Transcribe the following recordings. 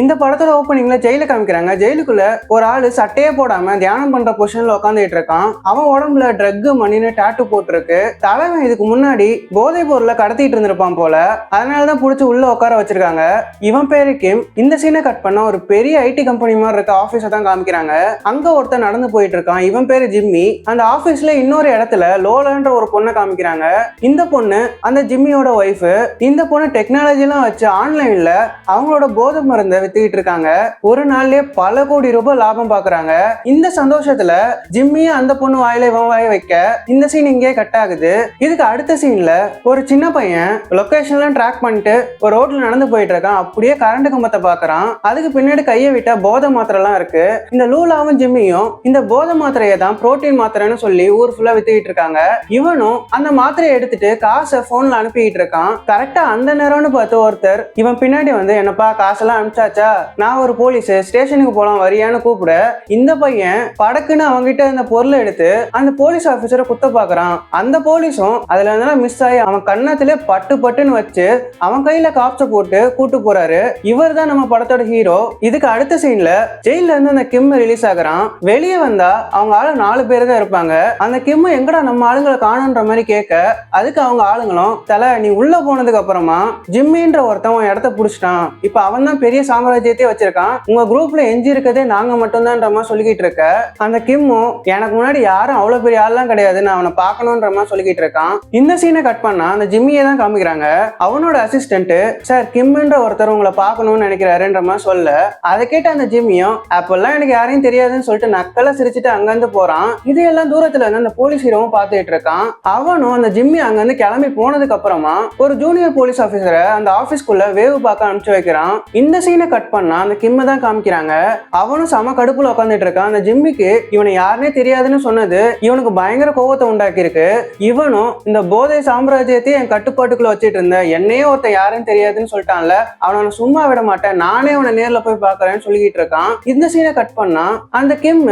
இந்த படத்தோட ஓப்பனிங்ல ஜெயில காமிக்கிறாங்க. ஜெயிலுக்குள்ள ஒரு ஆளு சட்டையே போடாம தியானம் பண்ற பொசிஷன்ல உட்காந்துட்டு இருக்கான். அவன் உடம்புல ட்ரக் மணின்னு டாட்டூ போட்டிருக்கு. தலைவன் இதுக்கு முன்னாடி போதை பொருளை கடத்திட்டு இருந்திருப்பான் போல, அதனாலதான் புடிச்சு உள்ள உட்கார வச்சிருக்காங்க. இவன் பேரு கிம். இந்த சீனை கட் பண்ண ஒரு பெரிய ஐடி கம்பெனி மாதிரி இருக்க ஆபீஸை தான் காமிக்கிறாங்க. அங்க ஒருத்தன் நடந்து போயிட்டு இருக்கான். இவன் பேரு ஜிம்மி. அந்த ஆபீஸ்ல இன்னொரு இடத்துல லோலான்ற ஒரு பொண்ணை காமிக்கிறாங்க. இந்த பொண்ணு அந்த ஜிம்மியோட ஒய்ஃப். இந்த பொண்ணு டெக்னாலஜி எல்லாம் வச்சு ஆன்லைன்ல அவங்களோட போதை மருந்தை வித்துக்கிட்டு இருக்காங்க. ஒரு நாள்லயே பல கோடி ரூபாய் லாபம் பாக்குறாங்க. இந்த சந்தோஷத்துல ஜிம்மியை அந்த பொண்ணு வாயில இவன் வாய வைக்க இந்த சீன் இங்கே கட் ஆகுது. இதுக்கு அடுத்த சீன்ல ஒரு சின்ன பையன் லொகேஷன்லாம் ட்ராக் பண்ணிட்டு ஒரு ரோட்ல நடந்து போயிட்டு இருக்கான். அப்படியே கரண்ட் கம்பத்தை பாக்குறான். அதுக்கு பின்னாடி கையை விட்டா போதை மாத்திரை எல்லாம் இருக்கு. இந்த லூலாவும் ஜிம்மியும் இந்த போதை மாத்திரையை தான் புரோட்டீன் மாத்திரைன்னு சொல்லி ஊர் ஃபுல்லா வித்துக்கிட்டு இருக்காங்க. இவனும் அந்த மாத்திரையை எடுத்துட்டு காசை போன்ல அனுப்பிட்டு இருக்கான். கரெக்டா அந்த நேரம்னு பார்த்து ஒருத்தர் இவன் பின்னாடி வந்து, என்னப்பா காசெல்லாம் அனுப்பிச்சாச்சா, நான் ஒரு போலீஸ், ஸ்டேஷனுக்கு போலாம் வரியான்னு கூப்பிட, இந்த பையன் படக்குன்னு அவங்கிட்ட அந்த பொருளை எடுத்து அந்த போலீஸ் ஆபீசரை குத்த பாக்குறான். அந்த போலீஸும் அதுல இருந்தாலும் மிஸ் ஆகி அவன் கண்ணத்திலே பட்டு பட்டுன்னு வச்சு அவன் கையில காப்ஸை போட்டு கூட்டு போறாரு. இவர் தான் நம்ம படத்தோட ஹீரோ. இதுக்கு அடுத்த சீன்ல ஜெயில இருந்து அந்த கிம் ரிலீஸ் ஆகுறான். வெளியே வந்தா அவங்க ஆளு 4 பேர் தான் இருப்பாங்க. அந்த கிம் எங்கடா நம்ம ஆளுங்களை காணுன்ற மாதிரி கேட்க, அதுக்கு அவங்க ஆளுங்களும், தல நீ உள்ள போனதுக்கு அப்புறமா ஜிம்மின்ற ஒருத்தன் இடத்த புடிச்சிட்டான், இப்ப அவன் தான் பெரிய சாம்ராஜ்யத்தையே வச்சிருக்கான், உங்க குரூப்ல எஞ்சி இருக்கதே நாங்க மட்டும் தான் சொல்லிக்கிட்டு இருக்க. அந்த கிம்மும், எனக்கு முன்னாடி யாரும் அவ்வளவு பெரிய ஆள்லாம் கிடையாது, நான் அவனை பார்க்கணும்ன்ற மாதிரி சொல்லிக்கிட்டு இருக்கான். இந்த சீனை கட் பண்ணா அந்த ஜிம்மியை தான் காமிக்கிறாங்க. அவனோட அசிஸ்டன்ட், சார் கிம்ன்ற ஒருத்தர் உங்களை பார்க்கணும்னு நினைக்கிறாருன்ற மாதிரி சொல்ல, அதை கேட்ட அந்த ஜிம்மியும், அப்பெல்லாம் எனக்கு யாரையும் தெரியாதுன்னு சொல்லிட்டு நக்கலா சிரிச்சுட்டு அங்கிருந்து போறான். இதையெல்லாம் தூரத்துல இருந்து அந்த போலீஸ் ஹீரோவும் பார்த்துட்டு இருக்கான். அவனும் அந்த ஜிம்மி அங்கிருந்து கிளம்பி போனதுக்கு அப்புறமா ஒரு ஜூனியர் போலீஸ் ஆபீசரை அந்த ஆபீஸ்க்குள்ள வேவு பார்க்க அனுப்பிச்சு வைக்கிறான். இந்த சீனை கட் பண்ணா அந்த கிம்மை தான் காமிக்கிறாங்க. அவனும் சம கடுப்புல உட்காந்துட்டு இருக்கான். அந்த ஜிம்மிக்கு இவனை யாருனே தெரியாதுன்னு சொன்னது இவனுக்கு பயங்கர கோபத்தை உண்டாக்கி இருக்கு. இவனும், இந்த போதை சாம்ராஜ்யத்தையும் என் கட்டுப்பாட்டுக்குள்ள வச்சுட்டு இருந்த என்னையே ஒருத்தன் யாருன்னு தெரியாதுன்னு சொல்லிட்டான்ல, அவனை சும்மா விட மாட்டேன், நானே அவனை நேர்ல போய் பாக்குறேன்னு சொல்லிட்டு இருக்கான். இந்த சீனை கட் பண்ணா அந்த கிம்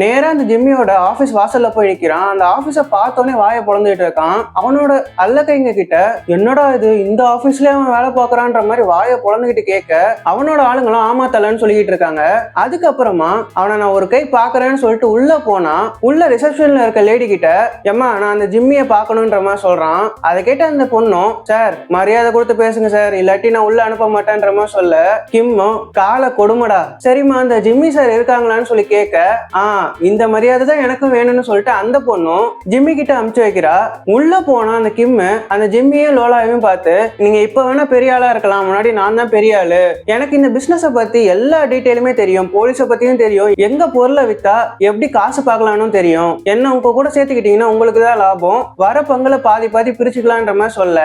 நேரா அந்த ஜிம்மியோட ஆபீஸ் வாசல்ல போய் நிக்கிறான். அந்த ஆபீஸ பார்த்தோன்னே வாயை பொழந்துட்டு இருக்கான். அவனோட அல்லக்கைங்க கிட்ட, என்னடா இது, இந்த ஆபீஸ்ல அவன் வேலை பார்க்கறான்ற மாதிரி வாயை பொழந்துகிட்டு கேட்க, அவனோட ஆளுங்களும் ஆமா தலன்னு சொல்லிட்டு இருக்காங்க. அதுக்கப்புறமா அவனை நான் ஒரு கை பாக்குறேன்னு சொல்லிட்டு உள்ள போனா, உள்ள ரிசப்ஷன்ல இருக்க லேடி கிட்ட, எம்மா நான் அந்த ஜிம்மியை பார்க்கணுன்ற மாதிரி சொல்றான். அதை கேட்ட அந்த பொண்ணும், சார் மரியாதை கொடுத்து பேசுங்க சார், இல்லாட்டி நான் உள்ள அனுப்ப மாட்டேன்ற மாதிரி சொல்ல, கிம்மும், காலை கொடுமடா, சரிம்மா அந்த ஜிம்மி சார் இருக்காங்களான்னு சொல்லி கேட்க, இந்த மரியாதை தான் எனக்கும் வேணும்னு சொல்லிட்டு அந்த பொண்ணும் ஜிம்மி கிட்ட அனுப்பிச்சு வைக்கிறா. உள்ள போனா அந்த கிம் அந்த ஜிம்மியும் லோலாவையும் பார்த்து, நீங்க இப்ப வேணா பெரிய ஆளா இருக்கலாம், முன்னாடி நான் தான் பெரிய ஆளு, எனக்கு இந்த பிசினஸ பத்தி எல்லா டீட்டெயிலுமே தெரியும், போலீஸ பத்தியும் தெரியும், எங்க பொருளை வித்தா எப்படி காசு பார்க்கலாம்னு தெரியும், என்ன உங்க கூட சேர்த்துக்கிட்டீங்கன்னா உங்களுக்கு தான் லாபம், வர பங்குல பாதி பாதி பிரிச்சுக்கலான்ற மாதிரி சொல்ல,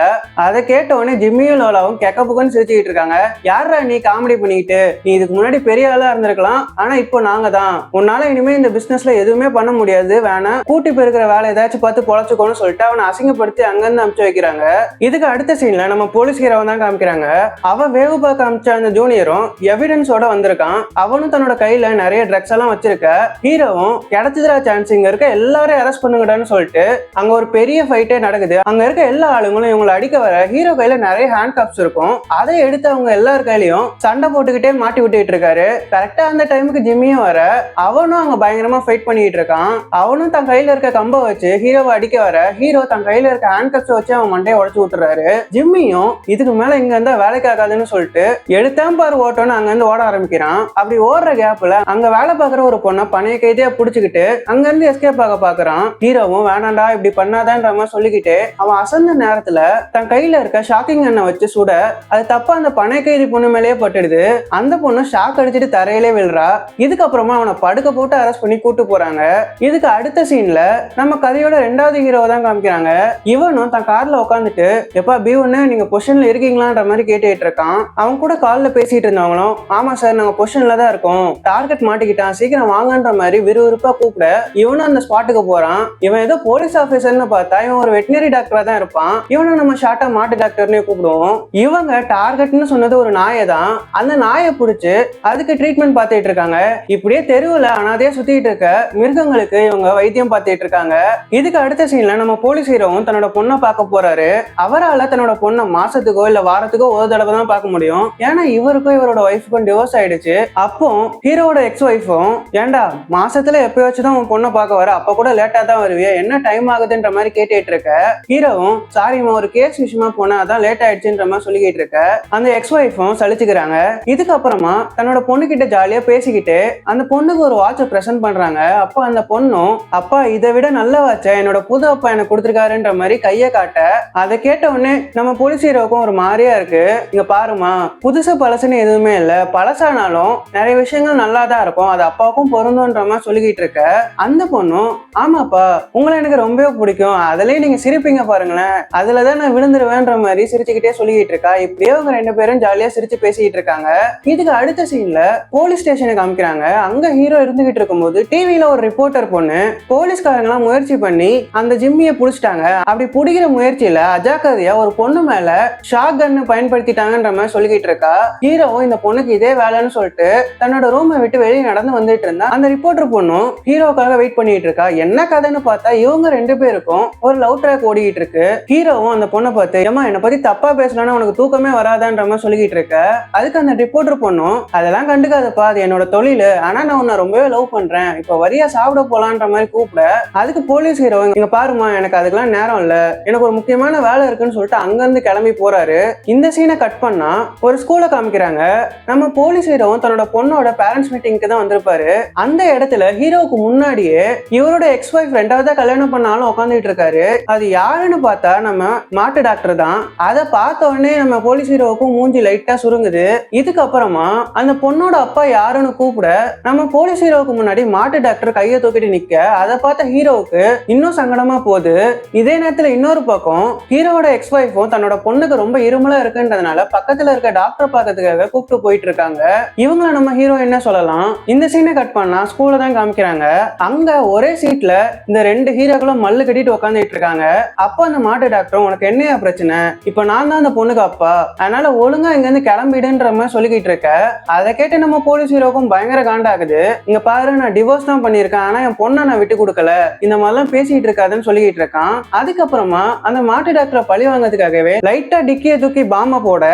அதை கேட்ட உடனே ஜிம்மியும் லோலாவும் கெக்கப்புக்குன்னு சிரிச்சுக்கிட்டு இருக்காங்க. யாரா நீ காமெடி பண்ணிக்கிட்டு, நீ இதுக்கு முன்னாடி பெரிய ஆளா இருந்திருக்கலாம், ஆனா இப்போ நாங்க தான், உன்னால இனிமே இந்த பிசினஸ்ல எதுவுமே பண்ண முடியாது, வேணா கூட்டி பெருக்கிற வேலை ஏதாச்சும் பார்த்து பொழைச்சுக்கோன்னு சொல்லிட்டு அவனை அசிங்கப்படுத்தி அங்கிருந்து அனுப்பிச்சு வைக்கிறாங்க. இதுக்கு அடுத்த சீன்ல நம்ம போலீஸ் ஹீரோவை தான் காமிக்கிறாங்க. அவன் வேவு பார்க்க அனுப்பிச்ச அந்த ஜூனியரும் எவிடன்ஸோட வந்திருக்கான். அவனும் தன்னோட கையில நிறைய ட்ரக்ஸ் எல்லாம் வச்சிருக்க. ஹீரோவும், கிடைச்சதுரா சான்ஸ், இங்க இருக்க எல்லாரையும் அரெஸ்ட் பண்ணுங்கடான்னு சொல்லிட்டு அங்க ஒரு பெரிய ஃபைட்டே நடக்குது. அங்க இருக்க எல்லா ஆளுங்களும் இவங்களை அடிக்க வர ஹீரோ கையில நிறைய ஹேண்ட் கப்ஸ் இருக்கும். அதை எடுத்து அவங்க எல்லார் கையிலையும் சண்டை போட்டுக்கிட்டே மாட்டி விட்டுட்டு இருக்காரு. கரெக்டா அந்த டைமுக்கு ஜிம்மியும் வர, அவனும் அங்க பயங்கரமா ஃபைட் பண்ணிட்டு இருக்கான். அவனும் தன் கையில இருக்க கம்பை வச்சு ஹீரோவை அடிக்க வர, ஹீரோ தன் கையில இருக்க ஹேண்ட் கப்ஸ் வச்சு அவன் மண்டையை உடைச்சு விட்டுறாரு. ஜிம்மியும் இதுக்கு மேல இங்க இருந்தா வேலைக்கு ஆகாதுன்னு சொல்லிட்டு எடுத்தாம் பாரு ஓட்டோன்னு அங்க இருந்து ஓட ஆரம்பிக்கிறான். அப்படி ஓடுற கேப்ல அங்க வேலை பார்க்குற ஒரு பொண்ணை பணைய கைதியா புடிச்சுக்கிட்டு அங்க இருந்து எஸ்கேப் ஆக பாக்குறான். ஹீரோவும், வேணாண்டா இப்படி பண்ணாதான்ற மாதிரி சொல்லிக்கிட்டு அவன் அசந்த நேரத்துல தன் கையில இருக்க ஷாக்கிங் எண்ணெய் வச்சு சுட, அது தப்பா அந்த பணைய கைதி பொண்ணு மேலேயே பட்டுடுது. அந்த பொண்ணு ஷாக் அடிச்சுட்டு தரையிலே விழுறா. இதுக்கப்புறமா அவனை படுக்க போட்டு அரெஸ்ட் பண்ணி கூட்டு போறாங்க. இதுக்கு அடுத்த சீன்ல நம்ம கதையோட 2வது ஹீரோவை தான் காமிக்கிறாங்க. இவனும் தன் கார்ல உட்காந்துட்டு, எப்பா பீவன்னு நீங்க பொசிஷன்ல இருக்கீங்களான்ற மாதிரி கேட்டுட்டு இருக்கான். அவன் கூட கால்ல பேசிட்டு இருந்தவங்களும், ஆமா சார் நாங்க பொசிஷன்ல தான் இருக்கோம், டார்கெட் மாட்டிக்கிட்டான், சீக்கிரம் வாங்கன்ற மாதிரி விறுவிறுப்பா கூப்பிட இவனும் அந்த ஸ்பாட்டுக்கு போறான். இவன் ஏதோ போலீஸ் ஆபீசர்னு பார்த்தா இவன் ஒரு வெட்டினரி டாக்டரா தான் இருப்பான். இவனும் நம்ம ஷார்ட்டா மாட்டு டாக்டர்னே கூப்பிடுவோம். இவங்க டார்கெட்னு சொன்னது ஒரு நாயை தான். அந்த நாயை பிடிச்சு அதுக்கு ட்ரீட்மெண்ட் பார்த்துட்டு இருக்காங்க. இப்படியே தெருவுல அனாதையா சுத்திட்டு இருக்க மிருகங்களுக்கு இவங்க வைத்தியம் பார்த்துட்டு இருக்காங்க. இதுக்கு அடுத்த சீன்ல நம்ம போலீஸ் ஹீரோவும் தன்னோட பொண்ணை பார்க்க போறாரு. அவரால் தன்னோட பொண்ணை மாசத்துக்கோ இல்ல வாரத்துக்கோ ஒரு தடவை தான் பார்க்க முடியும். ஏன்னா இவருக்கும் இவர் ஹீரோவோட ஒய்ஃபுக்கும் டிவோர்ஸ் ஆயிடுச்சு. அப்போ ஹீரோவோட எக்ஸ் ஒய்ஃபும், ஏன்டா மாசத்துல எப்பயாச்சும் உன் பொண்ணை பார்க்க வர, அப்ப கூட லேட்டா தான் வருவியா, என்ன டைம் ஆகுதுன்ற மாதிரி கேட்டுட்டு இருக்க. ஹீரோவும் சாரிமா ஒரு கேஸ் விஷயமா போனா அதான் லேட் ஆயிடுச்சுன்ற மாதிரி சொல்லிக்கிட்டு இருக்க. அந்த எக்ஸ் ஒய்ஃபும் சலிச்சுக்கிறாங்க. இதுக்கப்புறமா தன்னோட பொண்ணு கிட்ட ஜாலியா பேசிக்கிட்டு அந்த பொண்ணுக்கு ஒரு வாட்சை பிரசன்ட் பண்றாங்க. அப்ப அந்த பொண்ணும், அப்பா இதை விட நல்ல வாட்சை என்னோட புது அப்பா எனக்கு கொடுத்துருக்காருன்ற மாதிரி கையை காட்ட, அதை கேட்ட உடனே நம்ம போலீஸ் ஹீரோவுக்கும் ஒரு மாதிரியா இருக்கு. இங்க பாருமா, புதுசு பழசுன்னு எதுவுமே இல்ல, பழசானாலும் நிறைய விஷயங்கள் நல்லா தான் இருக்கும், அது அப்பாவுக்கும் பொருந்தும்ன்ற மாதிரி சொல்லிக்கிட்டு இருக்க. அந்த பொண்ணும், ஆமாப்பா உங்களை எனக்கு ரொம்பவே பிடிக்கும், அதுலயே நீங்க சிரிப்பீங்க பாருங்களேன், அதுலதான் நான் விழுந்துருவேன்ற மாதிரி சிரிச்சுக்கிட்டே சொல்லிக்கிட்டு இருக்கா. இப்படியே அவங்க ரெண்டு பேரும் ஜாலியா சிரிச்சு பேசிக்கிட்டு இருக்காங்க. இதுக்கு அடுத்த சீன்ல போலீஸ் ஸ்டேஷனுக்கு காமிக்கிறாங்க. அங்க ஹீரோ இருந்துகிட்டு இருக்கும்போது டிவில ஒரு ரிப்போர்ட்டர் பொண்ணு போலீஸ்காரங்க எல்லாம் முயற்சி பண்ணி அந்த ஜிம்மியை புடிச்சிட்டாங்க. அப்படி புடிக்கிற முயற்சியில அஜாக்கிரதையா ஒரு பொண்ணு மேல ஷாட் கன் பயன்படுத்திட்டாங்கன்ற மாதிரி சொல்லிக்கிட்டு இருக்கா. ஹீரோவும் இந்த பொண்ணுக்கு இதே வேலைன்னு சொல்லிட்டு தன்னோட ரூமை விட்டு வெளியே நடந்து வந்துட்டு இருந்தா. அந்த ரிப்போர்ட்டர் பொண்ணும் ஹீரோக்காக வெயிட் பண்ணிட்டு இருக்கா. என்ன கதைன்னு பார்த்தா இவங்க ரெண்டு பேருக்கும் ஒரு லவ் ட்ராக் ஓடிக்கிட்டு இருக்கு. ஹீரோவும் அந்த பொண்ணை பார்த்து, ஏமா என்னை பத்தி தப்பா பேசலாம்னா உனக்கு தூக்கமே வராதான்ற மாதிரி சொல்லிக்கிட்டு இருக்க. அதுக்கு அந்த ரிப்போர்ட்டர் பொண்ணும், அதெல்லாம் கண்டுக்காதப்பா, அது என்னோட தொழில், ஆனா நான் உன்னை ரொம்பவே லவ் பண்றேன், இப்ப வரியா சாப்பிட போலான்ற மாதிரி கூப்பிட. அதுக்கு போலீஸ் ஹீரோ, இங்க பாருமா எனக்கு அதுக்கெல்லாம் நேரம் இல்ல, எனக்கு ஒரு முக்கியமான வேலை இருக்குன்னு சொல்லிட்டு அங்க இருந்து கிளம்பி போறாரு. இந்த சீனை கட் பண்ணா ஒரு ஸ்கூலை காமிக்கிறாங்க. நம்ம போலீஸ் ஹீரோவும் தன்னோட பொண்ணோட பேரண்ட்ஸ் மீட்டிங்க்கு தான் வந்திருப்பாரு. அந்த இடத்துல ஹீரோவுக்கு முன்னாடியே இவரோட எக்ஸ் ஒய்ஃப் ரெண்டாவதா கல்யாணம் பண்ணாலும் உட்காந்துட்டு இருக்காரு. அது யாருன்னு பார்த்தா நம்ம மாட்டு டாக்டர் தான். அதை பார்த்த உடனே நம்ம போலீஸ் ஹீரோவுக்கும் மூஞ்சி லைட்டா சுருங்குது. இதுக்கப்புறமா அந்த பொண்ணோட அப்பா யாருன்னு கூப்பிட நம்ம போலீஸ் ஹீரோவுக்கு முன்னாடி மாட்டு டாக்டர் கையை தூக்கிட்டு நிக்க, அதை பார்த்த ஹீரோவுக்கு இன்னும் சங்கடமா போகுது. இதே நேரத்துல இன்னொரு பக்கம் ஹீரோவோட எக்ஸ் ஒய்ஃபும் தன்னோட பொண்ணுக்கு ரொம்ப இருமலா இருக்குன்றதுனால பக்கத்துல இருக்க டாக்டர் பார்க்கறதுக்காக கூப்பிட்டு போயிட்டு இருக்காங்க. இவங்கள நம்ம ஹீரோ என்ன சொல்லலாம். இந்த சீனை கட் பண்ணா ஸ்கூல்ல தான் காமிக்கிறாங்க. அங்க ஒரே சீட்ல இந்த ரெண்டு ஹீரோக்களும் மல்லு கட்டிட்டு உட்காந்துட்டு இருக்காங்க. அப்ப அந்த மாட்டு டாக்டரும், உனக்கு என்னையா பிரச்சனை, இப்ப நான் தான் அந்த பொண்ணுக்கு அப்பா, அதனால ஒழுங்கா இங்க இருந்து கிளம்பிடுன்ற மாதிரி சொல்லிக்கிட்டு இருக்க. அதை கேட்டு நம்ம போலீஸ் ஹீரோக்கும் பயங்கர காண்டாகுது. இங்க பாரு நான் டிவோர்ஸ் தான் பண்ணிருக்கேன், ஆனா என் பொண்ணை நான் விட்டு கொடுக்கல, இந்த மாதிரிலாம் பேசிட்டு இருக்காதுன்னு சொல்லிக்கிட்டு இருக்கான். அதுக்கப்புறமா அந்த மாட்டு டாக்டரை பழி வாங்கிறதுக்காகவே லைட்டா டிக்கிய தூக்கி பாம போட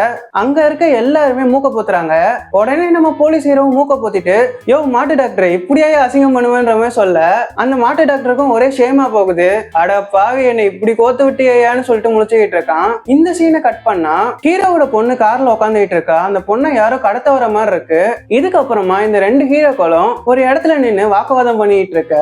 அங்க இருக்க எல்லாருமே மூக்க போத்துறாங்க. உடனே நம்ம போலீஸ் ஹீரோ மூக்க போத்திட்டு, யோ மாட்டு டாக்டர் இப்படியே அசிங்கம் பண்ணுவேன்ற மாதிரி சொல்ல அந்த மாட்டு டாக்டருக்கும் ஒரே ஷேமா போகுது. அட பாவி என்னை இப்படி கோத்து விட்டியான்னு சொல்லிட்டு முழிச்சுக்கிட்டு இருக்கான். இந்த சீனை கட் பண்ணா ஹீரோவோட பொண்ணு கார்ல உட்காந்துட்டு இருக்கா. அந்த பொண்ணை யாரோ கடத்த வர மாதிரி இருக்கு. இதுக்கப்புறமா இந்த ரெண்டு ஹீரோக்களும் ஒரு இடத்துல நின்று வாக்குவாதம் பண்ணிட்டு இருக்க.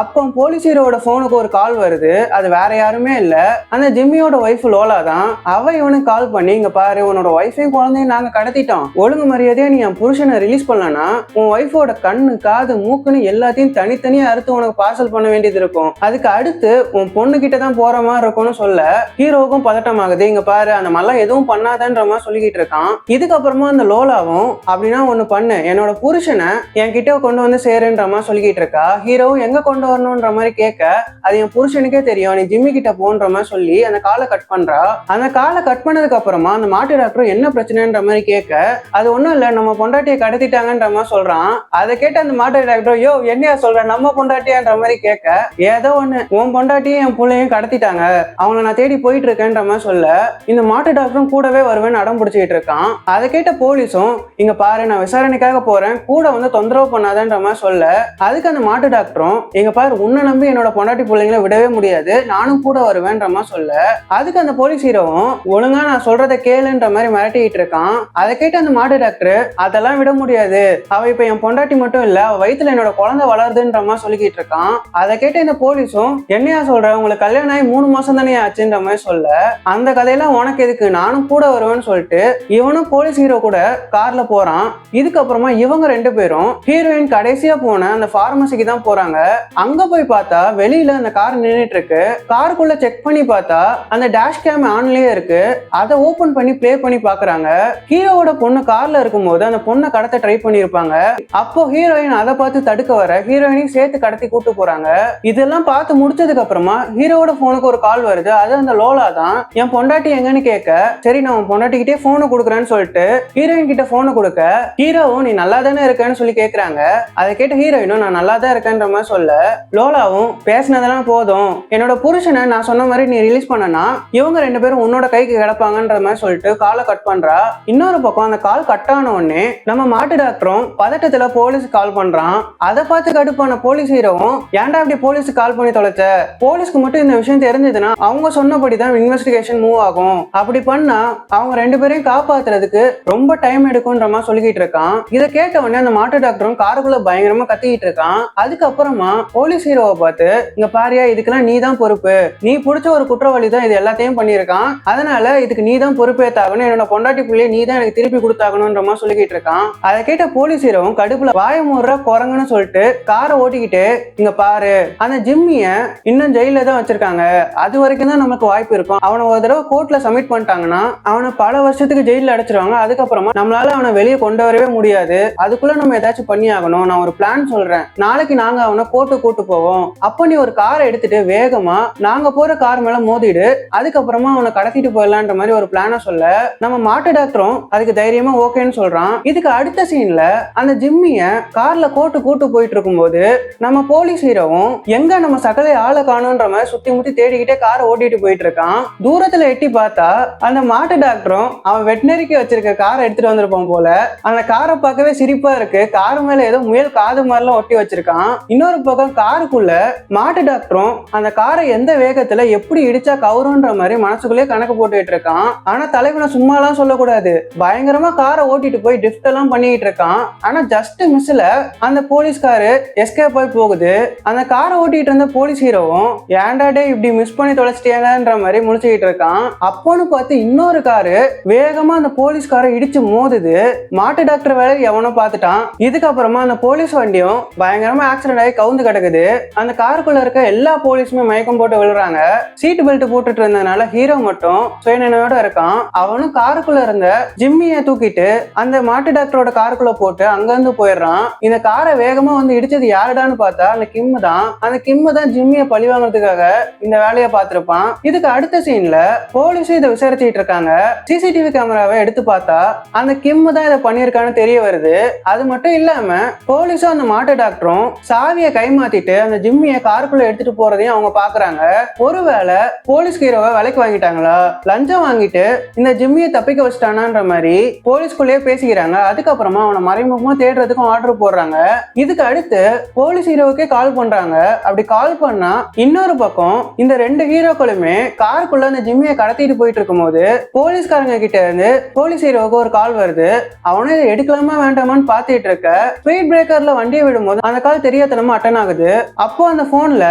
அப்போ போலீஸ் ஹீரோட போனுக்கு ஒரு கால் வருது. அது வேற யாருமே இல்ல, அந்த ஜிம்மியோட ஒய்ஃப் லோலா தான். அவ இவனுக்கு கால் பண்ணி, இங்க பாரு உன்னோட ஒய்ஃபையும் குழந்தையும் நாங்க கடத்திட்டோம், ஒழுங்கு மரியாதையா நீ என் புருஷனை ரிலீஸ் பண்ணலன்னா உன் ஒய்ஃபோட கண்ணு காது மூக்குன்னு எல்லாத்தையும் தனித்தனியா அறுத்து உனக்கு பார்சல் பண்ண வேண்டியது இருக்கும், அதுக்கு அடுத்து உன் பொண்ணு கிட்ட தான் போற மாதிரி இருக்கும்னு சொல்ல ஹீரோவுக்கும் பதட்டம் ஆகுது. இங்க பாரு அந்த மாதிரிலாம் எதுவும் பண்ணாதன்ற மாதிரி சொல்லிக்கிட்டு இருக்கான். இதுக்கப்புறமா அந்த லோலாவும், அப்படின்னா ஒண்ணு பண்ணு, என்னோட புருஷனை என் கிட்ட கொண்டு வந்து சேருன்ற மாதிரி சொல்லிக்கிட்டு இருக்கா. ஹீரோவும் எங்க கொண்டு வரணும்ன்ற மாதிரி கேட்க, அது என் புருஷனுக்கே தெரியும், நீ ஜிம்மி கிட்ட போன்ற மாதிரி சொல்லி அந்த காலை கட் பண்றா. அந்த காலை கட் பண்ணதுக்கு அப்புறமா அந்த மாட்டு டாக்டர் என்ன பிரச்சனைன்ற மாதிரி கேட்க, அது ஒண்ணும் இல்ல நம்ம பொண்டாட்டியை கடத்திட்டாங்கன்ற மாதிரி சொல்றான். அதை கேட்டு அந்த மாட்டு டாக்டர், யோ என்னையா சொல்ற, நம்ம பொண்டாட்டியான்ற மாதிரி கேட்க, ஏதோ ஒண்ணு உன் பொண்டாட்டியும் என் பிள்ளையும் கடத்திட்டாங்க, அவங்களை நான் தேடி போயிட்டு இருக்கேன்ற மாதிரி சொல்ல இந்த மாட்டு டாக்டரும் கூடவே வருவேன்னு அடம் பிடிச்சிட்டு இருக்கான். அதை கேட்ட போலீஸும், இங்க பாரு நான் விசாரணைக்காக போறேன், கூட வந்து தொந்தரவு பண்ணாதன்ற மாதிரி சொல்ல அதுக்கு அந்த மாட்டு டாக்டரும், எங்க பாரு உன்னை நம்பி என்னோட பொண்டாட்டி பிள்ளைங்களை விடவே முடியாது, நானும் கூட வருவேன்ற மாதிரி சொல்ல அதுக்கு அந்த போலீஸ் ஹீரோவும், ஒழுங்கா நான் சொல்றதை கேளுன்ற மாதிரி மிரட்டிட்டு இருக்கான். அதை கேட்டு அந்த மாட்டு டாக்டர், அதெல்லாம் விட முடியாது, அவ இப்ப என் பொண்டாட்டி மட்டும் இல்ல, அவ வயித்துல என்னோட குழந்தை வளருதுன்ற மாதிரி சொல்லிக்கிட்டு இருக்கான். அதை கேட்டு இந்த போலீஸும், என்னையா சொல்ற, உங்களுக்கு கல்யாணம் ஆகி 3 மாசம் தானே ஆச்சுன்ற மாதிரி சொல்ல அந்த கதையெல்லாம் உனக்கு எதுக்கு, நானும் கூட வருவேன்னு சொல்லிட்டு இவனும் போலீஸ் ஹீரோ கூட கார்ல போறான். இதுக்கப்புறமா இவங்க ரெண்டு பேரும் ஹீரோயின் கடைசியா போன அந்த பார்மசிக்கு தான் போறாங்க. அங்க போய் பார்த்தா வெளியில அந்த கார் நின்றுட்டு இருக்கு. காருக்குள்ள செக் பண்ணி பார்த்தா அந்த டேஷ் கேம் ஆன்லயே இருக்கு. அதை ஓபன் பண்ணி ப்ளே பண்ணி பாக்குறாங்க. ஹீரோவோட பொண்ணு கார்ல இருக்கும்போது அந்த பொண்ணை கடத்த ட்ரை பண்ணிருப்பாங்க. அப்போ ஹீரோயின் அதை பார்த்து தடுக்க வர ஹீரோயினையும் சேர்த்து கடத்தி கூட்டு போறாங்க. இதெல்லாம் பார்த்து முடிச்சதுக்கு அப்புறமா ஹீரோவோட போனுக்கு ஒரு கால் வருது. அது அந்த லோலா தான். என் பொண்டாட்டி எங்கன்னு கேட்க, சரி நான் உன் பொண்டாட்டிக்கிட்டே போனை கொடுக்குறேன்னு சொல்லிட்டு ஹீரோயின் கிட்ட போனை கொடுக்க, ஹீரோவும் நீ நல்லா தானே இருக்கேன்னு சொல்லி கேட்கறாங்க. அதை கேட்ட ஹீரோயினும் நான் நல்லா தான் இருக்கேன்ற மாதிரி சொல்ல, லோலாவும் பேசினதெல்லாம் போதும், என்னோட புருஷனை நான் சொன்ன மாதிரி நீ ரிலீஸ் பண்ணனா இவங்க ரெண்டு பேரும் உன்னோட கைக்கு கிடப்பாங்கன்ற மாதிரி சொல்லிட்டு காலை கட் பண்றா. இன்னொரு பக்கம் அந்த கால் கால் கட் ஆன உடனே நம்ம மாட்டு டாக்டரும் பதட்டத்துல போலீஸ் கால் பண்றான். அதை பார்த்து கடுப்பான போலீஸ் ஹீரோவும் ஏன்டா அப்படி போலீஸுக்கு கால் பண்ணி தொலைச்ச, போலீஸ்க்கு மட்டும் இந்த விஷயம் தெரிஞ்சதுன்னா அவங்க சொன்னபடிதான் இன்வெஸ்டிகேஷன் மூவ் ஆகும், அப்படி பண்ணா அவங்க 2 பேரையும் காப்பாத்துறதுக்கு ரொம்ப டைம் எடுக்கும்ன்ற மாதிரி சொல்லிக்கிட்டு இருக்கான். இதை கேட்ட உடனே அந்த மாட்டு டாக்டரும் காருக்குள்ள பயங்கரமா கத்திக்கிட்டு இருக்கான். அதுக்கப்புறமா போலீஸ் ஹீரோவை பார்த்து, இங்க பாரியா, இதுக்கெல்லாம் நீ தான் பொறுப்பு, நீ பிடிச்ச ஒரு குற்றவாளி தான் இது எல்லாத்தையும் பண்ணியிருக்கான், அதனால இதுக்கு நீ தான் பொறுப்பேத்தாகணும், என்னோட பொண்டாட்டி பிள்ளைய நீ தான் எனக்கு திருப்பி கொடுத்தாகணும்ன்ற மாதிரி சொல்லிக்கிட்டு இருக்கான். அதை கேட்ட போலீஸ் ஹீரோவும் கடுப்புல வாய மூடுற குரங்குன்னு சொல்லிட்டு காரை ஓட்டிக்கிட்டு, இங்க பாரு, அந்த ஜிம்மிய இன்னும் ஜெயில தான் வச்சிருக்காங்க, அது வரைக்கும் தான் நமக்கு வாய்ப்பு இருக்கும், அவனை ஒரு தடவை கோர்ட்ல சப்மிட் பண்ணிட்டாங்கன்னா அவனை பல வருஷத்துக்கு ஜெயில அடைச்சிருவாங்க, அதுக்கப்புறமா நம்மளால அவனை வெளியே கொண்டு வரவே முடியாது, அதுக்குள்ள நம்ம ஏதாச்சும் பண்ணி ஆகணும், நான் ஒரு பிளான் சொல்றேன், நாளைக்கு நாங்க அவனை கோர்ட்டு கூட்டு போவோம், அப்போ நீ ஒரு காரை எடுத்துட்டு வேகமா நாங்க போற கார் மேல மோதிடு, அதுக்கப்புறமா அவனை கடத்திட்டு போயிடலான்ற மாதிரி ஒரு பிளான சொல்ல நம்ம மாட்டு டாக்டரும் அதுக்கு தைரியமா ஓகேன்னு சொல்றான். இதுக்கு அடுத்த சீன்ல அந்த ஜிம்மிய கார்ல கோர்ட்டு கூட்டு போயிட்டு இருக்கும்போது நம்ம போலீஸ் ஹீரோவும் எங்க நம்ம சகலை ஆளை காணும்ன்ற மாதிரி சுத்தி முத்தி தேடிக்கிட்டே காரை ஓட்டிட்டு போயிட்டு இருக்கான். தூரத்துல எட்டி பார்த்தா அந்த மாட்டு டாக்டரும் அவன் வெட்டினரிக்கு வச்சிருக்க காரை எடுத்துட்டு வந்திருப்பான் போல. அந்த காரை பார்க்கவே சிரிப்பா இருக்கு, காரு மேல ஏதோ முயல் காது மாதிரிலாம் ஒட்டி வச்சிருக்கான். இன்னொரு பக்கம் காருக்குள்ள மாட்டு டாக்டரும் அந்த காரை எந்த வேகத்துல எப்படி இடிச்சா கவுருன்ற மாதிரி மனசுக்குள்ளே கணக்கு போட்டுட்டு இருக்கான். ஆனா தலைவனை சும்மாலாம் சொல்லக்கூடாது, பயங்கரமா காரை ஓட்டிட்டு போய் ட்ரிஃப்ட் எல்லாம் பண்ணிட்டு இருக்கான். ஆனா ஜஸ்ட் மிஸ்ல அந்த போலீஸ்காரு எஸ்கேப் ஆகி போகுது. அந்த காரை ஓட்டிட்டு இருந்த போலீஸ் ஹீரோவும் ஏன்டா டே இப்படி மிஸ் பண்ணி தொலைச்சிட்டேங்கன்ற மாதிரி முழிச்சுக்கிட்டு இருக்கான். அப்போன்னு பார்த்து இன்னொரு காரு வேகமா அந்த போலீஸ்காரை இடிச்சு மோதுது. மாட்டு டாக்டர் வேலை எவனோ பார்த்துட்டான். இதுக்கப்புறமா அந்த போலீஸ் வண்டியும் பயங்கரமா ஆக்சிடென்ட் ஆகி கவுந்து கிடக்குது. அந்த காருக்குள்ள இருக்க எல்லா போலீஸுமே மயக்கம் போட்டு விழுறாங்க. சீட் பெல்ட் போட்டுட்டு இருந்ததுனால ஹீரோ மட்டும் சுயநினைவோட இருக்கான். அவனும் காருக்குள்ள இருந்த ஜிம்மியை தூக்கிட்டு அந்த மாட்டு டாக்டரோட காருக்குள்ள போட்டு அங்கிருந்து போயிடுறான். இந்த காரை வேகமா வந்து இடிச்சது யாருடான்னு பார்த்தா அந்த கிம்மு தான். அந்த கிம்மு தான் ஜிம்மியை பழி வாங்குறதுக்காக இந்த வேலையை பார்த்திருப்பான். இதுக்கு அடுத்த சீன்ல போலீஸ் இதை விசாரிச்சுட்டு இருக்காங்க. சிசிடிவி கேமராவை எடுத்து பார்த்தா அந்த கிம்மு தான் இதை பண்ணியிருக்கான்னு தெரிய வருது. அது மட்டும் இல்லாம போலீஸும் அந்த மாட்டு டாக்டரும் சாவியை கைமாத்திட்டு அந்த ஜிம்மியை காருக்குள்ள எடுத்துட்டு போறதையும் அவங்க பாக்குறாங்க. ஒருவேளை போலீஸ் ஹீரோவை விலைக்கு வாங்கிட்டாங்களா, லஞ்சம் வாங்கிட்டு இந்த ஜிம்மியை தப்பிக்க வச்சுட்டானான்ற மாதிரி போலீஸ்குள்ளேயே பேசிக்கிறாங்க. அதுக்கப்புறமா அவனை மறைமுகமா தேடுறதுக்கும் ஆர்டர் போடுறாங்க. இதுக்கு அடுத்து போலீஸ் ஹீரோவுக்கே கால் பண்றாங்க. அப்படி கால் பண்ணா இன்னொரு பக்கம் இந்த 2 ஹீரோக்களுமே காருக்குள்ள அந்த ஜிம்மியை கடத்திட்டு போயிட்டு இருக்கும் போது போலீஸ்காரங்க கிட்ட இருந்து போலீஸ் ஹீரோவுக்கு ஒரு கால் வருது. அவனே எடுக்கலாமா வேண்டாமான்னு பாத்துட்டு இருக்க ஸ்பீட் பிரேக்கர்ல வண்டியை விடும்போது அந்த கால் தெரியாதனமா அட்டன் ஆகுது. அப்போ அந்த போன்ல,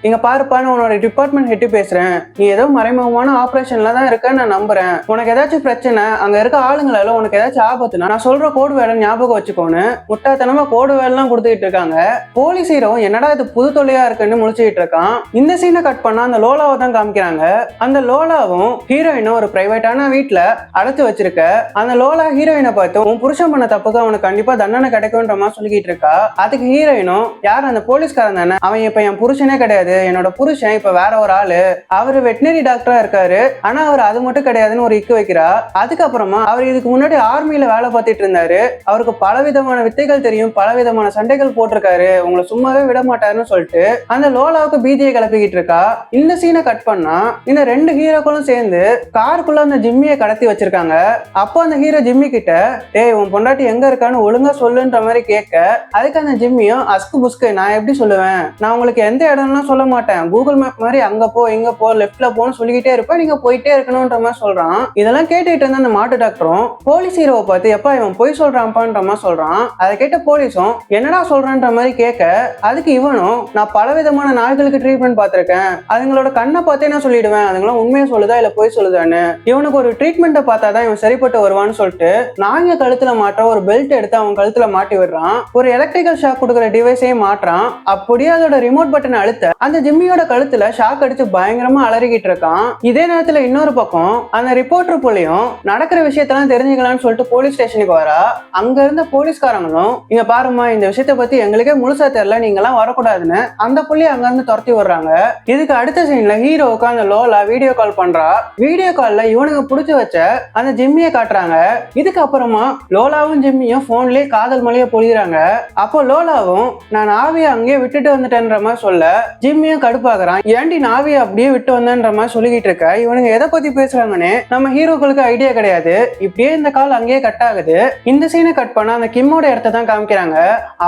இங்க பாருப்பா, நான் உன்னோட டிபார்ட்மெண்ட் ஹெட் பேசுறேன், நீ ஏதோ மறைமுகமான ஆபரேஷன்ல தான் இருக்க, நான் நம்புறேன், உனக்கு ஏதாச்சும் பிரச்சனை, அங்க இருக்க ஆளுங்களால உனக்கு ஏதாச்சும் ஆபத்துனா நான் சொல்ற கோடு வேலை ஞாபகம் வச்சுக்கோன்னு முட்டாத்தனமா கோடு வேலைலாம் கொடுத்துட்டு இருக்காங்க. போலீஸ் ஹீரோ என்னடா இது புது தொல்லையா இருக்குன்னு முழிச்சுட்டு இருக்கான். இந்த சீனை கட் பண்ணா அந்த லோலாவை தான் காமிக்கிறாங்க. அந்த லோலாவும் ஹீரோயினும் ஒரு பிரைவேட்டான வீட்டுல அடைச்சு வச்சிருக்க. அந்த லோலா ஹீரோயினை பார்த்து உன் புருஷன் பண்ண தப்புக்கு அவனுக்கு கண்டிப்பா தண்டனை கிடைக்கும்ன்ற மாதிரி சொல்லிக்கிட்டு இருக்கா. அதுக்கு ஹீரோயினும், யார் அந்த போலீஸ்காரன் தானே, அவன் இப்ப என் புருஷனே கிடையாது, என்னோட புருஷன் இப்ப வேற ஒரு ஆளு, அவரு வெட்டினரி டாக்டரா இருக்காரு, ஆனா அவர் அது மட்டும் கிடையாதுன்னு ஒரு இக்கு வைக்கிறா. அதுக்கப்புறமா அவர் இதுக்கு முன்னாடி ஆர்மியில வேலை பார்த்துட்டு இருந்தாரு, அவருக்கு பலவிதமான வித்தைகள் தெரியும், பலவிதமான சண்டைகள் போட்டிருக்காரு, உங்களை சும்மாவே விட மாட்டாருன்னு சொல்லிட்டு அந்த லோலாவுக்கு பீதியை கிளப்பிக்கிட்டு இருக்கா. இந்த சீனை கட் பண்ணா இந்த 2 ஹீரோக்களும் சேர்ந்து காருக்குள்ள அந்த ஜிம்மியை கடத்தி வச்சிருக்காங்க. அப்போ அந்த ஹீரோ ஜிம்மி கிட்ட, டேய் உன் பொண்டாட்டி எங்க இருக்கான்னு ஒழுங்கா சொல்லுன்ற மாதிரி கேட்க, அதுக்கு அந்த ஜிம்மியும் அஸ்கு புஸ்கு, நான் எப்படி சொல்லுவேன், நான் உங்களுக்கு எந்த இடம்லாம் சொல்ல மாட்டேன், கூகுள் மேப் மாதிரி அங்க போ இங்க போ லெஃப்ட்ல போன்னு சொல்லிக்கிட்டே இருப்பேன், நீங்க போயிட்டே இருக்கணும்ன்ற மாதிரி சொல்றான். இதெல்லாம் கேட்டுட்டு இருந்த அந்த மாட்டு டாக்டரும் போலீஸ் ஹீரோவை பார்த்து, எப்பா இவன் போய் சொல்றான்ப்பான்ற மாதிரி சொல்றான். அதை கேட்ட போலீஸும் என்னடா சொல்றான்ற மாதிரி கேட்க, அதுக்கு இவனும், நான் பலவிதமான நாய்களுக்கு ட்ரீட்மெண்ட் பார்த்திருக்கேன், அதுங்களோட கண்ணை பார்த்தே நான் சொல்லிடுவேன் அதுங்களாம் உண்மையை சொல்லுதா இல்ல போய் சொல்லுதான்னு, இவனுக்கு ஒரு ட்ரீட்மெண்ட்டை பார்த்தாதான் இவன் சரிப்பட்டு வருவான்னு சொல்லிட்டு நாங்க கழுத்துல மாட்ட ஒரு பெல்ட் எடுத்து அவன் கழுத்துல மாட்டி விடுறான். ஒரு எலக்ட்ரிக்கல் ஷாக் கொடுக்குற டிவைஸையும் மாற்றான். அப்படியே அதோட ரிமோட் பட்டனை அழுத்த அந்த ஜிம்மியோட கழுத்துல ஷாக் அடிச்சு பயங்கரமா அலறிக்கிட்டு இருக்கான். இதே நேரத்துல இன்னொரு பக்கம் அந்த ரிப்போர்ட்டர் புள்ளியும் நடக்கிற விஷயத்தெல்லாம் தெரிஞ்சுக்கலாம்னு சொல்லிட்டு போலீஸ் ஸ்டேஷனுக்கு வரா. அங்க இருந்த போலீஸ்காரங்களும், இங்க பாருமா, இந்த விஷயத்த பத்தி எங்களுக்கே முழுசா தெரியல, நீங்க எல்லாம் வரக்கூடாதுன்னு அந்த புள்ளி அங்க இருந்து துரத்தி விடுறாங்க. இதுக்கு அடுத்த சீன்ல ஹீரோவுக்கு அந்த லோலா வீடியோ கால் பண்றா. வீடியோ கால்ல இவனுக்கு புடிச்சு வச்ச அந்த ஜிம்மியை காட்டுறாங்க. இதுக்கப்புறமா லோலாவும் ஜிம்மியும் போன்லயே காதல் மலையை பொழிகிறாங்க. அப்போ லோலாவும், நான் ஆவியை அங்கேயே விட்டுட்டு வந்துட்டேன்ற மாதிரி சொல்ல, ஜிம்மியும் கடுப்பாக்குறான், ஏன்டி ஆவியை அப்படியே விட்டு வந்தேன்ற மாதிரி சொல்லிக்கிட்டு இருக்க, இவனுங்க எதை பத்தி பேசுறாங்கன்னு நம்ம ஹீரோக்களுக்கு ஐடியா கிடையாது. இப்படியே இந்த கால் அங்கேயே கட் ஆகுது. இந்த சீனை கட் பண்ண அந்த கிம்மோட இடத்த தான் காமிக்கிறாங்க.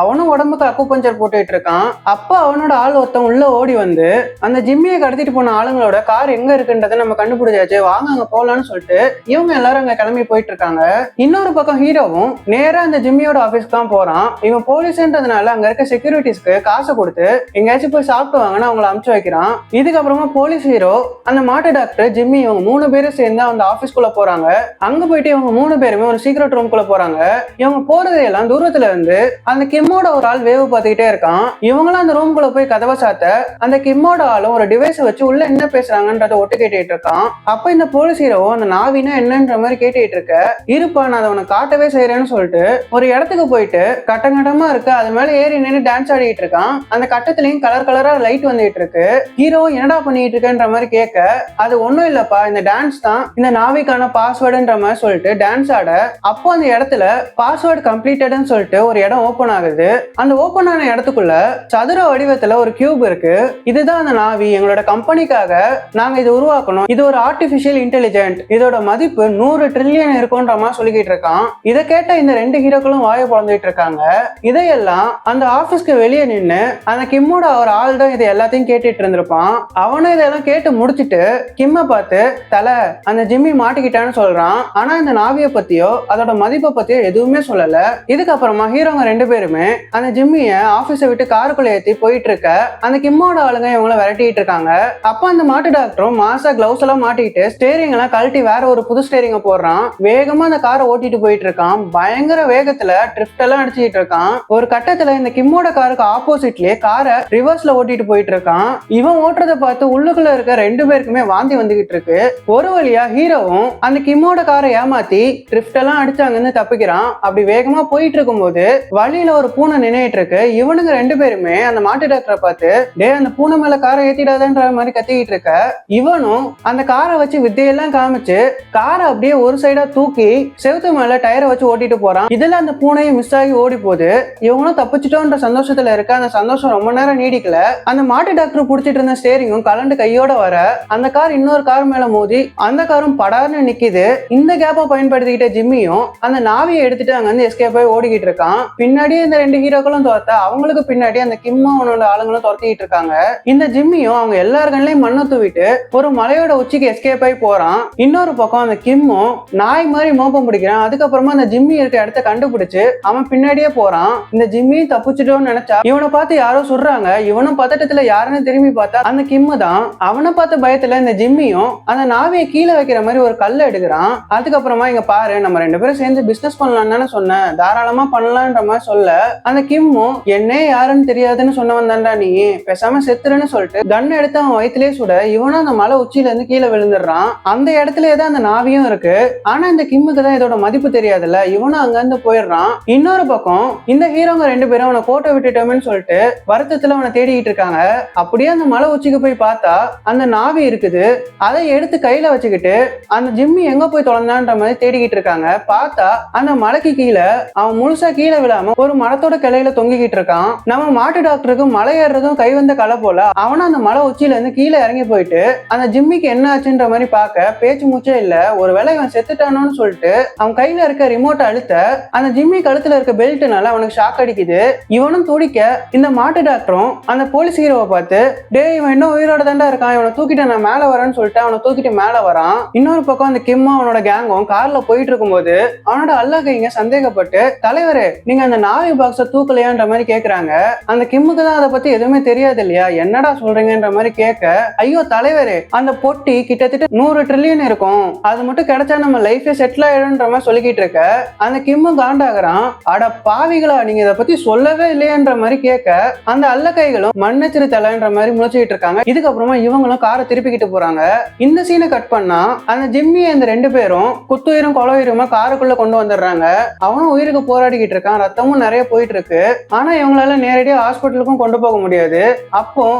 அவனும் உடம்புக்கு அக்குபஞ்சர் போட்டுட்டு இருக்கான். அப்ப அவனோட ஆள் ஒருத்தன் உள்ள ஓடி வந்து அந்த ஜிம்மியை கடத்திட்டு போன ஆளுங்களோட கார் எங்க இருக்குன்றதை நம்ம கண்டுபிடிச்சாச்சு, வாங்க அங்க போலான்னு சொல்லிட்டு இவங்க எல்லாரும் அங்க கிளம்பி போயிட்டு இருக்காங்க. இன்னொரு பக்கம் ஹீரோவும் நேரா அந்த ஜிம்மியோட ஆபீஸ்க்கு தான் போறான். இவன் போலீஸ்ன்றதுனால அங்க இருக்க செக்யூரிட்டிஸ்க்கு காசு கொடுத்து எங்கேயாச்சும் போய் சாப்பிட்டு வாங்கன்னு அவங்களை அனுப்பிச்சு வைக்கிறான். இதுக்கப்புறமா போலீஸ் ஹீரோ, அந்த மாட்டு டாக்டர், ஜிம்மி இவங்க 3 பேரும் சேர்ந்து அந்த ஆபீஸ்க்குள்ள போறாங்க. அங்க போயிட்டு இவங்க 3 பேருமே ஒரு சீக்ரெட் ரூம்குள்ள போறாங்க. இவங்க போறதையெல்லாம் தூரத்துல இருந்து அந்த கிம்மோட ஒரு ஆள் வேவு பார்த்துக்கிட்டே இருக்கான். இவங்களும் அந்த ரூம்குள்ள போய் கதவை சாத்த அந்த கிம்மோட ஆளும் ஒரு டிவைஸ் வச்சு உள்ள என்ன பேசுறாங்கன்றத ஒட்டு கேட்டுட்டு இருக்கான். அப்ப இந்த போலீஸ் ஹீரோ அந்த நாவினா என்னன்ற மாதிரி கேட்டுட்டு இருக்க, இருப்பா நான் அதை உனக்கு காட்டவே செய்யறேன்னு சொல்லிட்டு ஒரு இடத்துக்கு போயிட்டு கட்டங்கட்டமா இருக்கு அது மேல ஏறி நின்று டான்ஸ் ஆடிட்டு இருக்கான். அந்த கட்டத்திலையும் கலர் கலரா லைட் வந்துட்டு இருக்கு. ஹீரோ என்னடா பண்ணிட்டு இருக்கன்ற மாதிரி கேட்க, அது ஒண்ணும் இல்லப்பா, இந்த டான்ஸ் தான் இந்த நாவிக்கான பாஸ்வேர்டுன்ற மாதிரி சொல்லிட்டு டான்ஸ் ஆட, அப்போ அந்த இடத்துல பாஸ்வேர்டு கம்ப்ளீட்டட்னு சொல்லிட்டு ஒரு இடம் ஓபன் ஆகுது. அந்த ஓபன் ஆன இடத்துக்குள்ள சதுர வடிவத்துல ஒரு கியூப் இருக்கு. இதுதான் அந்த நாவி, எங்களோட கம்பெனிக்காக நாங்க இது உருவாக்கணும், இது ஒரு ஆர்டிபிஷியல் இன்டெலிஜென்ட், இதோட மதிப்பு 100 ட்ரில்லியன் இருக்கும்ன்ற மாதிரி சொல்லிக்கிட்டு இருக்கான். இதை கேட்ட இந்த 2 ஹீரோக்களும் வாயை பொழந்துட்டு இருக்காங்க. இதையெல்லாம் அந்த ஆபீஸ்க்கு வெளியே நின்று அந்த கிம்மோட ஒரு ஆள் தான் இதை எல்லாத்தையும் கேட்டுட்டு இருந்திருப்பான். அவனும் இதெல்லாம் கேட்டு முடிச்சுட்டு கிம்மை பார்த்து, தலை அந்த ஜிம்மி மாட்டிக்கிட்டான்னு சொல்றான். ஆனா இந்த நாவியை பத்தியோ அதோட மதிப்பை பத்தியோ எதுவுமே சொல்லல. இதுக்கப்புறமா ஹீரோங்க 2 பேருமே அந்த ஜிம்மிய ஆபீஸை விட்டு காருக்குள்ள ஏத்தி போயிட்டு இருக்க அந்த கிம்மோட ஆளுங்க இவங்களை விரட்டிட்டு இருக்காங்க. அப்ப அந்த மாட்டு டாக்டரும் மாசா கிளவுஸ் எல்லாம் மாட்டிட்டு ஸ்டேரிங் எல்லாம் கழட்டி வேற ஒரு புது ஸ்டேரிங்க போடுறான். வேகமா அந்த காரை ஓட்டிட்டு போயிட்டு இருக்கான். பயங்கர வேகத்துல ட்ரிஃப்ட் எல்லாம் அடிச்சுட்டு இருக்கான். ஒரு கட்டத்துல இந்த கிம்மோட காருக்கு ஆப்போசிட்லயே காரை ரிவர்ஸ்ல ஓட்டிட்டு போயிட்டு இருக்கான். இவன் ஓட்டுறதை பார்த்து உள்ளுக்குள்ள இருக்க 2 பேருக்குமே வாந்தி வந்துகிட்டு இருக்கு. ஒரு வழியா ஹீரோவும் அந்த கிம்மோட காரை ஏமாத்தி ட்ரிஃப்ட் எல்லாம் அடிச்சாங்கன்னு தப்பிக்கிறான். அப்படி வேகமா போயிட்டு இருக்கும்போது வழியில ஒரு பூனை நின்னுட்டு இருக்கு. இவனுங்க 2 பேருமே அந்த மாட்டு டாக்டரை பார்த்து, டே அந்த பூனை மேல காரை ஏத்திடாதன்ற மாதிரி கத்திக்கிட்டு இருக்க, இவனும் அந்த காரை வச்சு வித்தையெல்லாம் காமிச்சு காரை அப்படியே ஒரு சைடா தூக்கி செவுத்து மேல டயரை வச்சு ஓட்டிட்டு போறான். இதுல அந்த பூனையும் மிஸ் ஆகி ஓடி போகுது. இவங்களும் தப்பிச்சிட்டோன்ற சந்தோஷத்துல இருக்க. அந்த சந்தோஷம் ரொம்ப நேரம் நீடிக்கல. அந்த மாட்டு டாக்டர் புடிச்சிட்டு இருந்த ஸ்டேரிங்கும் கலண்டு கையோட வர அந்த கார் இன்னொரு கார் மேல மோதி அந்த காரும் படார்னு நிக்குது. இந்த கேப்பை பயன்படுத்திக்கிட்ட ஜிம்மியும் அந்த நாவியை எடுத்துட்டு அங்க வந்து எஸ்கேப் ஆகி ஓடிக்கிட்டு இருக்கான். பின்னாடியே இந்த 2 ஹீரோக்களும் துரத்த, அவங்களுக்கு பின்னாடி அந்த கிம்மோனோட ஆளுங்களும் துரத்திக்கிட்டு இருக்காங்க. இந்த ஜிம்மியும் அவங்க எல்லாருக்கள்லயும் மண்ணை தூவிட்டு ஒரு மலையோட உச்சிக்கு எஸ்கேப் ஆகி போறான். இன்னொரு பக்கம் அந்த கிம்மும் நாய் மாதிரி மோப்பம் பிடிக்கிறான். அதுக்கப்புறமா அந்த ஜிம்மி இருக்க இடத்த கண்டுபிடிச்சு அவன் பின்னாடியே போறான். இந்த ஜிம்மியும் தப்பிச்சிட்டோன்னு நினைச்சா இவனை பார்த்து யாரோ சொல்றாங்க. இவனும் பதட்டத்துல யாருன்னு திரும்பி பார்த்தா அந்த கிம்மு தான். அவனை பார்த்த பயத்துல இந்த ஜிம்மியும் அந்த நாவியை கீழே வைக்கிற மாதிரி ஒரு கல்லை எடுக்கிறான். அதுக்கப்புறமா இங்க பாரு, நம்ம 2 பேரும் சேர்ந்து பிசினஸ் பண்ணலாம்னு சொன்னேன், தாராளமா பண்ணலான்ற மாதிரி சொல்ல, அந்த கிம்மும் என்னே யாருன்னு தெரியாதுன்னு சொன்னவன் தான்டா நீ, பேசாம செத்துருன்னு சொல்லிட்டு கன் எடுத்து அவன் வயிற்றுலேயே சுட இவனும் அந்த மலை உச்சியில இருந்து கீழே விழுந்துடுறான். அந்த இடத்துலயே தான் அந்த நாவியும் இருக்கு. ஆனா இந்த கிம்முக்கு தான் இதோட மதிப்பு தெரியாதுல்ல, இவனும் அங்க இருந்து போயிடுறான். இன்னொரு பக்கம் இந்த ஹீரோங்க 2 பேரும் அவனை கோட்டை விட்டுட்டோம்னு சொல்லிட்டு வருத்தத்துல அவனை தேடிக்கிட்டு இருக்காங்க. அப்படியே அந்த மலை உச்சிக்கு போய் பார்த்தா அந்த நாவி இருக்குது. அதை எடுத்து கையில வச்சுக்கிட்டு அந்த ஜிம்மி எங்க போய் தொலைஞ்சான்ற மாதிரி தேடிக்கிட்டு இருக்காங்க. பார்த்தா அந்த மலைக்கு கீழே அவன் முழுசா கீழே விழாம ஒரு மரத்தோட கிளையில தொங்கிக்கிட்டு இருக்கான். நம்ம மாட்டு டாக்டருக்கு மலை ஏறுறதும் கை வந்த கலை போல அவனும் அந்த மலை உச்சியில இருந்து கீழே இறங்கி போயிட்டு அந்த ஜிம்மிக்கு என்ன ஆச்சுன்ற மாதிரி பார்க்க பேச்சு மூச்சே இல்ல. ஒருவேளை இவன் செத்துட்டானோன்னு சொல்லிட்டு அவன் கையில இருக்க ரிமோட்டை அழுத்த அந்த ஜிம்மி கழுத்துல இருக்க பெல்ட்னால அவனுக்கு ஷாக் அடிக்குது. இவனும் துடிக்க இந்த மாட்டு டாக்டரும் அந்த போலீஸ் ஹீரோவை பார்த்து, டே இவன் இன்னும் உயிரோட தாண்டா இருக்கான், இவனை தூக்கிட்டு நான் மேல வரேன்னு சொல்லிட்டு அவனை தூக்கிட்டு மேல வரான். இன்னொரு பக்கம் அந்த கிம்மும் அவனோட கேங்கும் கார்ல போயிட்டு இருக்கும்போது அவனோட அல்லாக்கைங்க சந்தேகப்பட்டு, தலைவரே நீங்க அந்த நாவி பாக்ஸ தூக்கலையான்ற மாதிரி கேக்குறாங்க. அந்த கிம்முக்கு தான் அதை பத்தி எதுவுமே தெரியாது இல்லையா, என்னடா சொல்றீங்கன்ற மாதிரி கேட்க, ஐயோ தலைவரே அந்த பொட்டி கிட்டத்தட்ட 100 ட்ரில்லியன் இருக்கும், அது மட்டும் கிடைச்சா நம்ம லைஃபே செட்டில் ஆயிடும்ன்ற மாதிரி சொல்லிக்கிட்டு இருக்க அந்த கிம்மு காண்டாகிறான். அட பாவிகளா நீங்க இதை பத்தி சொல்லவே இல்லையன்ற மாதிரி கேட்க அந்த அல்லக்கைகளும் மண்ணெச்சிரி தலைன்ற மாதிரி முழிச்சுக்கிட்டு இருக்காங்க. இதுக்கப்புறமா இவங்களும் காரை திருப்பிக்கிட்டு போறாங்க. இந்த சீனை கட் பண்ணா அந்த ஜிம்மியை இந்த 2 பேரும் குத்துயிரும் கொலவுயிருமா காருக்குள்ள கொண்டு வந்துடுறாங்க. அவனும் உயிருக்கு போராடிக்கிட்டு இருக்கான். ரத்தமும் நிறைய போயிட்டு இருக்கு. ஆனா இவங்களால நேரடியா ஹாஸ்பிட்டலுக்கும் கொண்டு போக முடியாது. அப்போ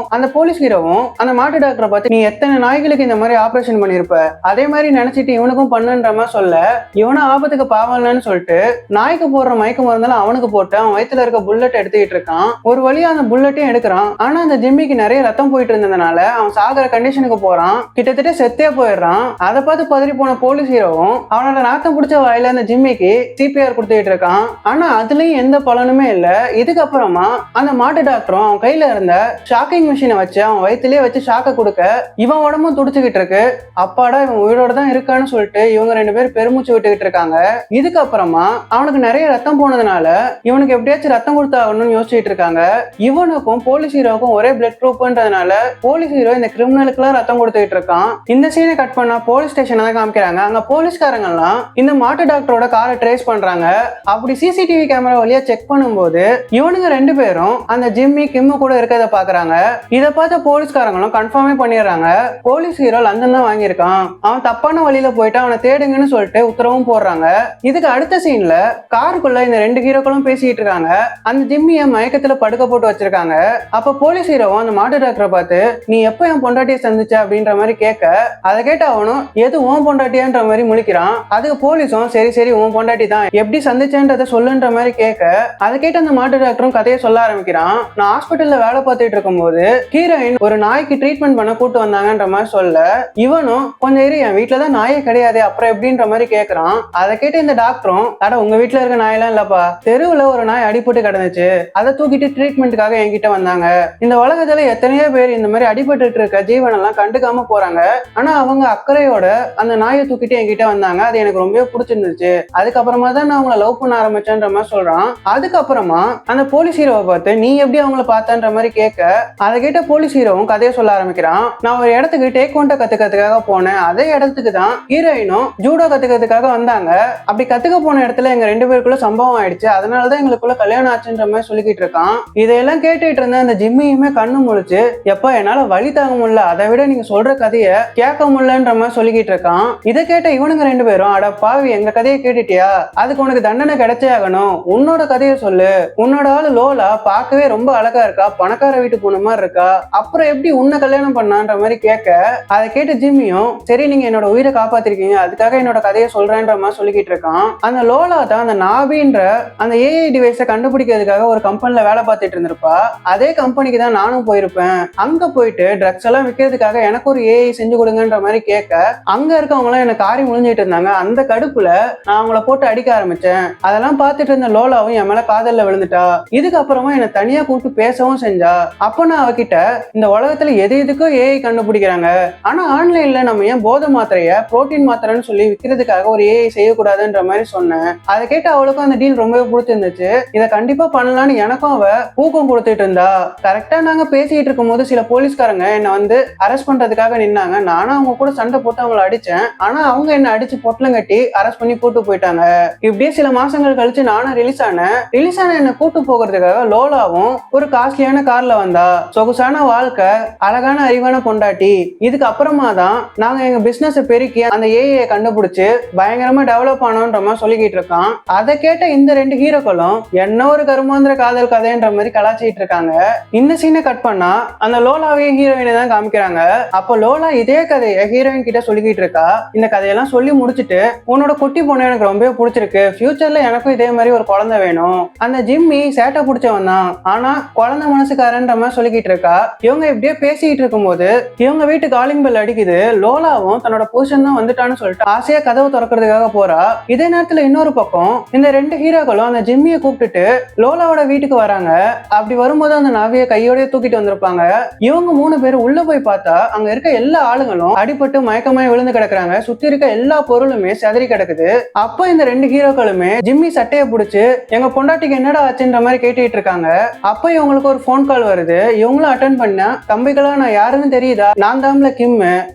அந்த போலீஸ் ஹீரோவும் அந்த மாட்டு டாக்டரை பார்த்து, நீ எத்தனை நாய்களுக்கு இந்த மாதிரி ஆபரேஷன் பண்ணிருப்ப, அதே மாதிரி நினைச்சிட்டு இவனுக்கும் பண்ணுன்ற மாதிரி சொல்ல, இவனும் ஆபத்துக்கு பாவலன்னு சொல்லிட்டு நாய்க்கு போடுற மயக்க மருந்தாலும் அவனுக்கு போட்டு அவன் வயித்துல இருக்க புல்லட் எடுத்துக்கிட்டு இருக்கான். ஒரு வழியா அந்த புல்லட்டையும் எடுக்கிறான். ஆனா அந்த ஜிம்மிக்கு நிறைய ரத்தம் போயிட்டு இருந்ததுனால அவன் சாகிற கண்டிஷனுக்கு போறான். கிட்டத்தட்ட செத்தே போயிடுறான். அதை பார்த்து பதறி போன போலீஸ் ஹீரோவும் அவனோட நாத்தம் பிடிச்ச வாயில அந்த ஜிம்மிக்கு சிபிஆர் கொடுத்துட்டு இருக்கான். ஆனா அதுலயும் எந்த பலனுமே இல்ல. இதுக்கப்புறமா அந்த மாட்டு டாக்டரும் அவன் கையில இருந்த ஷாக்கிங் மிஷினை வச்சு அவன் வயிற்றுலயே வச்சு ஷாக்கை கொடுக்க இவன் உடம்பும் துடிச்சுக்கிட்டு இருக்கு. அப்பாடா இவன் உயிரோட தான் இருக்கான்னு சொல்லிட்டு இவங்க 2 பேரும் பெருமூச்சு விட்டுக்கிட்டு இருக்காங்க. இதுக்கப்புறமா அவனுக்கு நிறைய ரத்தம் போனதுனால இவனுக்கு எப்படியாச்சும் ரத்தம் கொடுத்தாகணும்னு யோசிச்சுட்டு இருக்காங்க. இவனுக்கும் போலீஸ் ஹீரோவுக்கும் ஒரே பிளட் குரூப்ன்றதுனால போலீஸ் ஹீரோ இந்த கிரிமினலுக்குலாம் ரத்தம் கொடுத்துக்கிட்டு இருக்கான். இந்த சீனை கட் பண்ணா போலீஸ் ஸ்டேஷனை தான் காமிக்கிறாங்க. அங்க போலீஸ்காரங்க எல்லாம் இந்த மாட்டு டாக்டரோட காரை ட்ரேஸ் பண்றாங்க. அப்படி சிசிடிவி கேமரா வழியா செக் பண்ணும்போது இவனுங்க 2 பேரும் அந்த ஜிம்மி கிம்மு கூட இருக்கிறத பாக்குறாங்க. இதை பார்த்த போலீஸ்காரங்களும் கன்ஃபார்மே பண்ணிடுறாங்க. போலீஸ் ஹீரோ லண்டன் தான் வாங்கியிருக்கான், அவன் தப்பான வழியில போயிட்டு அவனை தேடுங்கன்னு சொல்லிட்டு உத்தரவும் போடுறாங்க. இதுக்கு அடுத்த சீன்ல காருக்குள்ள இந்த 2 ஹீரோக்களும் பேசிட்டு இருக்காங்க. அந்த ஜிம்மிய மயக்கத்துல படுக்க போட்டு வச்சிருக்காங்க. அப்ப போலீஸ் ஹீரோவும் அந்த மாட்டு டாக்டரை பார்த்து நீ எப்ப என் பொண்டாட்டியை சந்திச்ச அப்படின்ற மாதிரி கேட்க, அதை கேட்ட அவனும் எது உன் பொண்டாட்டியான்ற மாதிரி முழிக்கிறான். அதுக்கு போலீஸும் சரி சரி உன் பொண்டாட்டி தான், எப்படி சந்திச்சேன்றதை சொல்லுன்ற மாதிரி கேட்க, அதை கேட்டு அந்த மாட்டு டாக்டரும் கதையை சொல்ல ஆரம்பிக்கிறான். நான் ஹாஸ்பிட்டல்ல வேலை பார்த்துட்டு இருக்கும்போது ஹீரோயின் ஒரு நாய்க்கு ட்ரீட்மெண்ட் பண்ண கூட்டு வந்தாங்கன்ற மாதிரி சொல்ல, இவனும் கொஞ்சம் இரு என் வீட்டுலதான் நாயே கிடையாது அப்புறம் எப்படின்ற மாதிரி கேட்கறான். அதை கேட்டு இந்த டாக்டரும் அட உங்க வீட்டுல இருக்க நாயெல்லாம் இல்லப்பா, தெருவுல ஒரு நாய் அடிபட்டு கிடந்துச்சு, அதை தூக்கிட்டு ட்ரீட்மெண்ட்டுக்காக என்கிட்ட வந்தாங்க. இந்த உலகத்துல எத்தனையோ பேர் இந்த மாதிரி அடிபட்டு இருக்க ஜீவனெல்லாம் கண்டுக்காம போறாங்க. ஆனா அவங்க அக்கறையோட அந்த நாயை தூக்கிட்டு என்கிட்ட வந்தாங்க, அது எனக்கு ரொம்ப பிடிச்சிருந்துச்சு, அதுக்கப்புறமா தான் நான் அவங்களை லவ் பண்ண ஆரம்பிச்சேன்ற மாதிரி சொல்றான். அதுக்கப்புறமா அந்த போலீஸ் ஹீரோவை பார்த்து நீ எப்படி அவங்கள பார்த்தன்ற மாதிரி கேட்க, அதை கேட்ட போலீஸ் ஹீரோவும் கதையை சொல்ல ஆரம்பிக்கிறான். நான் ஒரு இடத்துக்கு டேக் ஒன்ட்ட கத்துக்கிறதுக்காக போனேன், அதே இடத்துக்கு தான் ஹீரோயினும் ஜூடோ கத்துக்கிறதுக்காக வந்தாங்க. அப்படி கத்துக்க போன இடத்துல எங்க 2 பேருக்குள்ள சம்பவம் ஆயிடுச்சு, அதனாலதான் எங்களுக்குள்ள கல்யாணம் ஆச்சுன்ற மாதிரி சொல்லிக்கிட்டு இருக்கான். இதையெல்லாம் கேட்டுட்டு இருந்த அந்த ஜிம்மியுமே கண்ணு முழிச்சு எப்ப என்னால வழி தாங்க முடியல, அதை விட நீங்க சொல்ற கதையை கேட்க முடியலன்ற மாதிரி சொல்லிக்கிட்டு இருக்கான். இதை கேட்ட இவனுங்க 2 பேரும் அட பாவி எங்க கதையை கேட்டுட்டியா, அதுக்கு உனக்கு தண்டனை கிடைச்சே ஆகணும், உன்னோட கதையை சொல்லு, உன்னோட ஆளு லோலா பார்க்கவே ரொம்ப அழகா இருக்கா, பணக்கார வீட்டு பொண்ணு மாதிரி இருக்கா, அப்புறம் எப்படி உன்னை கல்யாணம் பண்ணான்ற மாதிரி கேட்க, அதை கேட்டு ஜிம்மியும் சரி நீங்க என்னோட உயிரை காப்பாத்திருக்கீங்க அதுக்காக என்னோட கதையை சொல்றேன்ற மாதிரி சொல்லிக்கிட்டு இருக்கான். அந்த லோலா தான் அந்த நாபின்ற அந்த ஏஐ டிவைஸை கண்டுபிடிக்கிறதுக்காக ஒரு கம்பெனில வேலை பார்த்துட்டு இருந்திருப்பா. அதே கம்பெனிக்கு தான் நானும் போயிருப்பேன், அங்க போயிட்டு ட்ரக்ஸ் எல்லாம் விற்கிறதுக்காக எனக்கு ஒரு ஏஐ செஞ்சு கொடுங்கன்ற மாதிரி கேட்க, அங்க இருக்கவங்க எல்லாம் எனக்கு காரி முழிஞ்சிட்டு இருந்தாங்க. அந்த கடுப்புல நான் அவங்கள போட்டு அடிக்க ஆரம்பிச்சேன். அதெல்லாம் பார்த்துட்டு இருந்த லோலாவும் என் மேல காதல்ல விழுந்துட்டா. இதுக்கப்புறமா என்னை தனியா கூப்பிட்டு பேசவும் செஞ்சா. அப்ப நான் அவகிட்ட இந்த உலகத்துல எது எதுக்கும் ஏஐ கண்டுபிடிக்கிறாங்க, ஆனா ஆன்லைன்ல நம்ம ஏன் போதை மாத்திரைய புரோட்டீன் மாத்திரைன்னு சொல்லி விற்கிறதுக்காக ஒரு ஏஐ செய்யக்கூடாதுன்ற மாதிரி சொன்னேன். அதை கேட்டு அவளுக்கும் அந்த டீல் ரொம்பவே பிடிச்சிருந்துச்சு. இதை கண்டிப்பா பண்ணலான்னு எனக்கும் அவ ஊக்கம் கொடுத்துட்டு இருந்தா. கரெக்டா நாங்க பேசிட்டு இருக்கும் போது சில போலீஸ்காரங்க என்ன வந்து அரெஸ்ட் பண்றதுக்காக நின்னாங்க. நானும் அவங்க கூட சண்டை போட்டு அவங்களை அடிச்சேன். ஆனா அவங்க என்ன அடிச்சு பொட்டலம் கட்டி அரெஸ்ட் பண்ணி கூட்டு போயிட்டாங்க. இப்படியே சில மாசங்கள் கழிச்சு நானும் ரிலீஸ் ஆன என்ன கூட்டு போகிறதுக்காக லோலாவும் ஒரு காஸ்ட்லியான கார்ல வந்தா. சொகுசான வாழ்க்கை, அழகான அறிவான பொண்டாட்டி. இதுக்கு அப்புறமா தான் நாங்க எங்க பிசினஸ் பெருக்கி அந்த ஏஐ கண்டுபிடிச்சு பயங்கரமா டெவலப் ஆனோன்ற மாதிரி சொல்லிக்கிட்டு இருக்கான். அதை கேட்ட இந்த 2 ஹீரோக்களும் என்ன ஒரு கருமாந்திர காதல் கதைன்ற மாதிரி கலாச்சிட்டு இருக்காங்க. இந்த சீனை கட் பண்ணா அந்த லோலாவையும் ஹீரோயினை தான் காமிக்கிறாங்க. அப்ப லோலா இதே கதையை ஹீரோயின் கிட்ட சொல்லிக்கிட்டு இருக்கா. இந்த கதையெல்லாம் சொல்லி முடிச்சுட்டு உன்னோட குட்டி பொண்ணு எனக்கு ரொம்ப பிடிச்சிருக்கு, ஃபியூச்சர்ல எனக்கும் இதே மாதிரி ஒரு குழந்தை வேணும், அந்த ஜிம்மி சேட்டை பிடிச்சவன் தான் ஆனா குழந்தை மனசுக்காரன்ற மாதிரி சொல்லிக்கிட்டு இருக்கா. இவங்க இப்படியே பேசிக்கிட்டு இருக்கும்போது இவங்க வீட்டு காலிங் பெல் அடிக்குது. லோலாவும் தன்னோட புருஷன் தான் வந்துட்டான்னு சொல்லிட்டு ஆசையா கதவு திறக்கிறதுக்காக போறா. இதே நேரத்துல இன்னொரு பக்கம் இந்த 2 ஹீரோக்களும் அந்த ஜிம்மியை கூப்பிட்டுட்டு லோலாவோட வீட்டுக்கு வராங்க. அப்படி வரும்போது அந்த நாவியை கையோடய தூக்கிட்டு வந்திருப்பாங்க. இவங்க 3 பேரும் உள்ள போய் பார்த்தா அங்க இருக்க எல்லா ஆளுங்களும் அடிபட்டு மயக்கமாய் விழுந்து கிடக்குறாங்க. சுத்தி இருக்க எல்லா பொருளுமே செதறி கிடக்குது. அப்ப இந்த 2 ஹீரோக்களுமே ஜிம்மி சட்டையை பிடிச்சு எங்க பொண்டாட்டிக்கு என்னடா ஆச்சுன்ற மாதிரி கேட்டுட்டு இருக்காங்க. அப்ப இவங்களுக்கு ஒரு போன் கால் வருது. இவங்களும் அட்டன் பண்ணா, தம்பிகளா நான் யாருன்னு தெரியுதா, நான் தாம்ல கிம்,